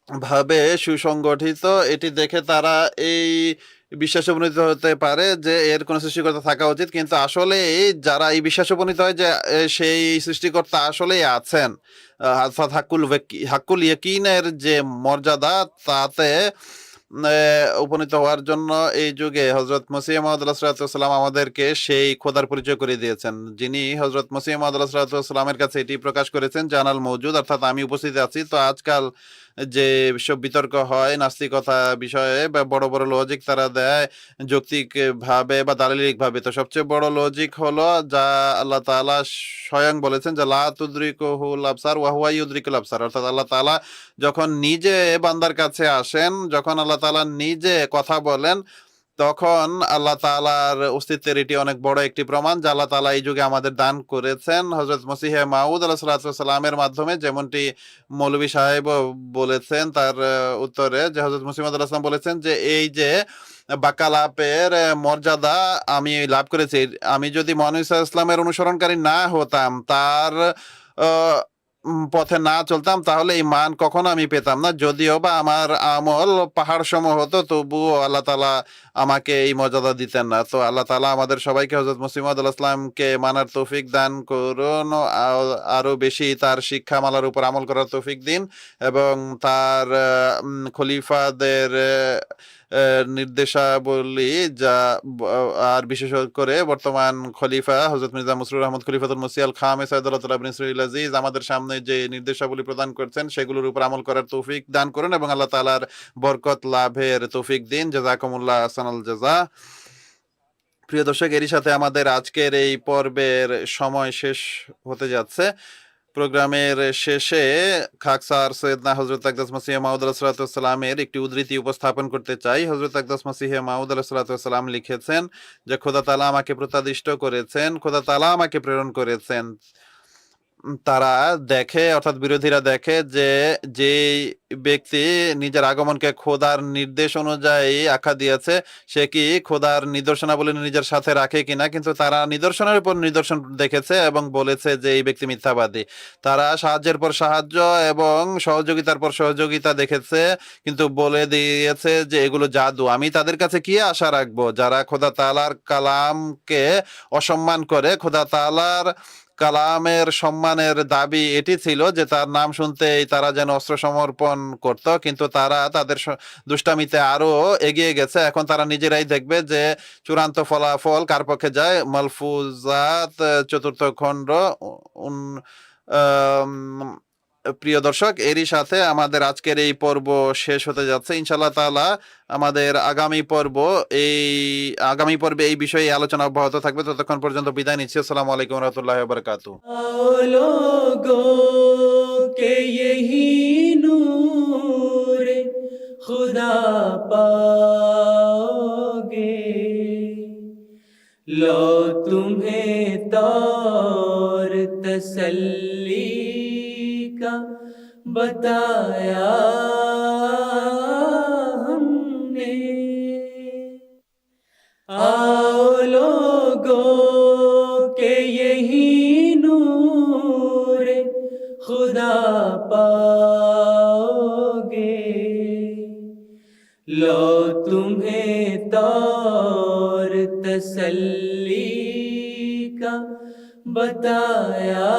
ভাবে সুসংগঠিত, এটি দেখে তারা এই বিশ্বাসে উপনীত হতে পারে যে এর কোনো সৃষ্টিকর্তা থাকা উচিত, কিন্তু আসলে যারা এই বিশ্বাসে উপনীত হয় যে সেই সৃষ্টিকর্তা আসলেই আছেন, হাক্কুল ইয়াকিনের যে মর্যাদা, তাতে উপনীত হওয়ার জন্য এই যুগে হযরত মসিহ মাউদ আলাইহিস সালাম আমাদেরকে সেই খোদার পরিচয় করে দিয়েছেন, যিনি হযরত মসিহ মাউদ আলাইহিস সালামের কাছে এটি প্রকাশ করেছেন জানাল মওজুদ, অর্থাৎ আমি উপস্থিত আছি। তো আজকাল যে সব বিতর্ক হয় নাস্তিকতা বিষয়ে, বা বড় বড় লজিক তারা দেয় যৌক্তিক ভাবে বা দালিলিক ভাবে, তো সবচেয়ে বড় লজিক হলো যা আল্লাহ তাআলা স্বয়ং বলেছেন যে লা তুদরিকুহুল আবসার ওয়া হুয়া ইউদরিকুল আবসার, অর্থাৎ আল্লাহ তাআলা যখন নিজে বান্দার কাছে আসেন, যখন আল্লাহ তাআলা নিজে কথা বলেন, তখন আল্লাহ তাআলার অস্তিত্বের এটি অনেক বড় একটি প্রমাণ যা আল্লাহ তাআলা এই যুগে আমাদের দান করেছেন হযরত মসিহ মাউদ আলাইহিস সালামের মাধ্যমে। যেমনটি মৌলভী সাহেব বলেছেন তার উত্তরে, যে হযরত মসিহ মাউদ আলাইহিস সালাম বলেছেন যে এই যে বাকালাপের মর্যাদা আমি লাভ করেছি, আমি যদি মুহাম্মদ সাল্লাল্লাহু আলাইহি ওয়াসাল্লামের অনুসরণকারী না হতাম, তার পথে না চলতাম, তাহলে এই মান কখনো আমি পেতাম না। যদিও বা আমার আমল পাহাড় সম হতো, তবুও আল্লাহ তাআলা আমাকে এই মর্যাদা দিতেন না। তো আল্লাহ তাআলা আমাদের সবাইকে হযরত মসিহ মাউদ আলাইহিস সালামকে মানার তৌফিক দান করুন, আরো বেশি তার শিক্ষামালার উপর আমল করার তৌফিক দিন, এবং তার খলিফাদের নির্দেশাবলী যা, আর বিশেষ করে বর্তমান খলিফা হযরত মির্জা মসরুর আহমদ খলিফাতুল মসিহ আল খামেস সাইয়্যিদুল্লাহ ইবনে ইসরাঈল আজিজ আমাদের সামনে যে নির্দেশাবলী প্রদান করছেন সেগুলোর উপর আমল করার তৌফিক দান করুন, এবং আল্লাহ তাআলার বরকত লাভের তৌফিক দিন। জাযাকুমুল্লাহ আহসানাল জাযা। প্রিয় দর্শক, এরই সাথে আমাদের আজকের এই পর্বের সময় শেষ হতে যাচ্ছে। প্রোগ্রামের শেষে খাকসার সৈয়দনা হযরত আকদাস মসিহ মাউদ আলাইহিস সালামের একটি উদ্ধৃতি উপস্থাপন করতে চাই। হযরত আকদাস মসিহ মাউদ আলাইহিস সালাম লিখেছেন যে খোদা তাআলা আমাকে প্রত্যাদিষ্ট করেছেন, খোদা তাআলা আমাকে প্রেরণ করেছেন। তারা দেখে, অর্থাৎ বিরোধীরা দেখে যে যেই ব্যক্তি নিজের আগমনকে খোদার নির্দেশ অনুযায়ী আখ্যা দিয়েছে, সে কি খোদার নিদর্শনাবলী নিজের সাথে রাখে কিনা, কিন্তু তারা নিদর্শনের উপর নিদর্শন দেখেছে এবং বলেছে যে এই ব্যক্তি মিথ্যাবাদী। তারা সাহায্যের পর সাহায্য এবং সহযোগিতার পর সহযোগিতা দেখেছে, কিন্তু বলে দিয়েছে যে এগুলো জাদু। আমি তাদের কাছে কি আশা রাখবো যারা খোদা তাআলার কালামকে অসম্মান করে? খোদা তাআলার কালামের সম্মানের দাবি এটি ছিল যে তার নাম শুনতেই তারা যেন অস্ত্র সমর্পণ করত, কিন্তু তারা তাদের দুষ্টামিতে আরো এগিয়ে গেছে। এখন তারা নিজেরাই দেখবে যে চূড়ান্ত ফলাফল কার পক্ষে যায়। মালফুজাত 4th খণ্ড প্রিয় দর্শক, এরই সাথে আমাদের আজকের এই পর্ব শেষ হতে যাচ্ছে। ইনশাআল্লাহ তাআলা আমাদের আগামী পর্বে এই বিষয়ে আলোচনা অব্যাহত থাকবে। ততক্ষণ পর্যন্ত বিদায় নিচ্ছি। আসসালামু আলাইকুম ওয়া রাহমাতুল্লাহি ওয়া বারাকাতুহু। आओ लोगों के यही नूर खुदा पाओगे, लो तुम्हें तौर तसल्ली का बताया हमने। आओ लोगों के यही नूर खुदा पाओगे, लो तुम्हें तौर तसल्ली का बताया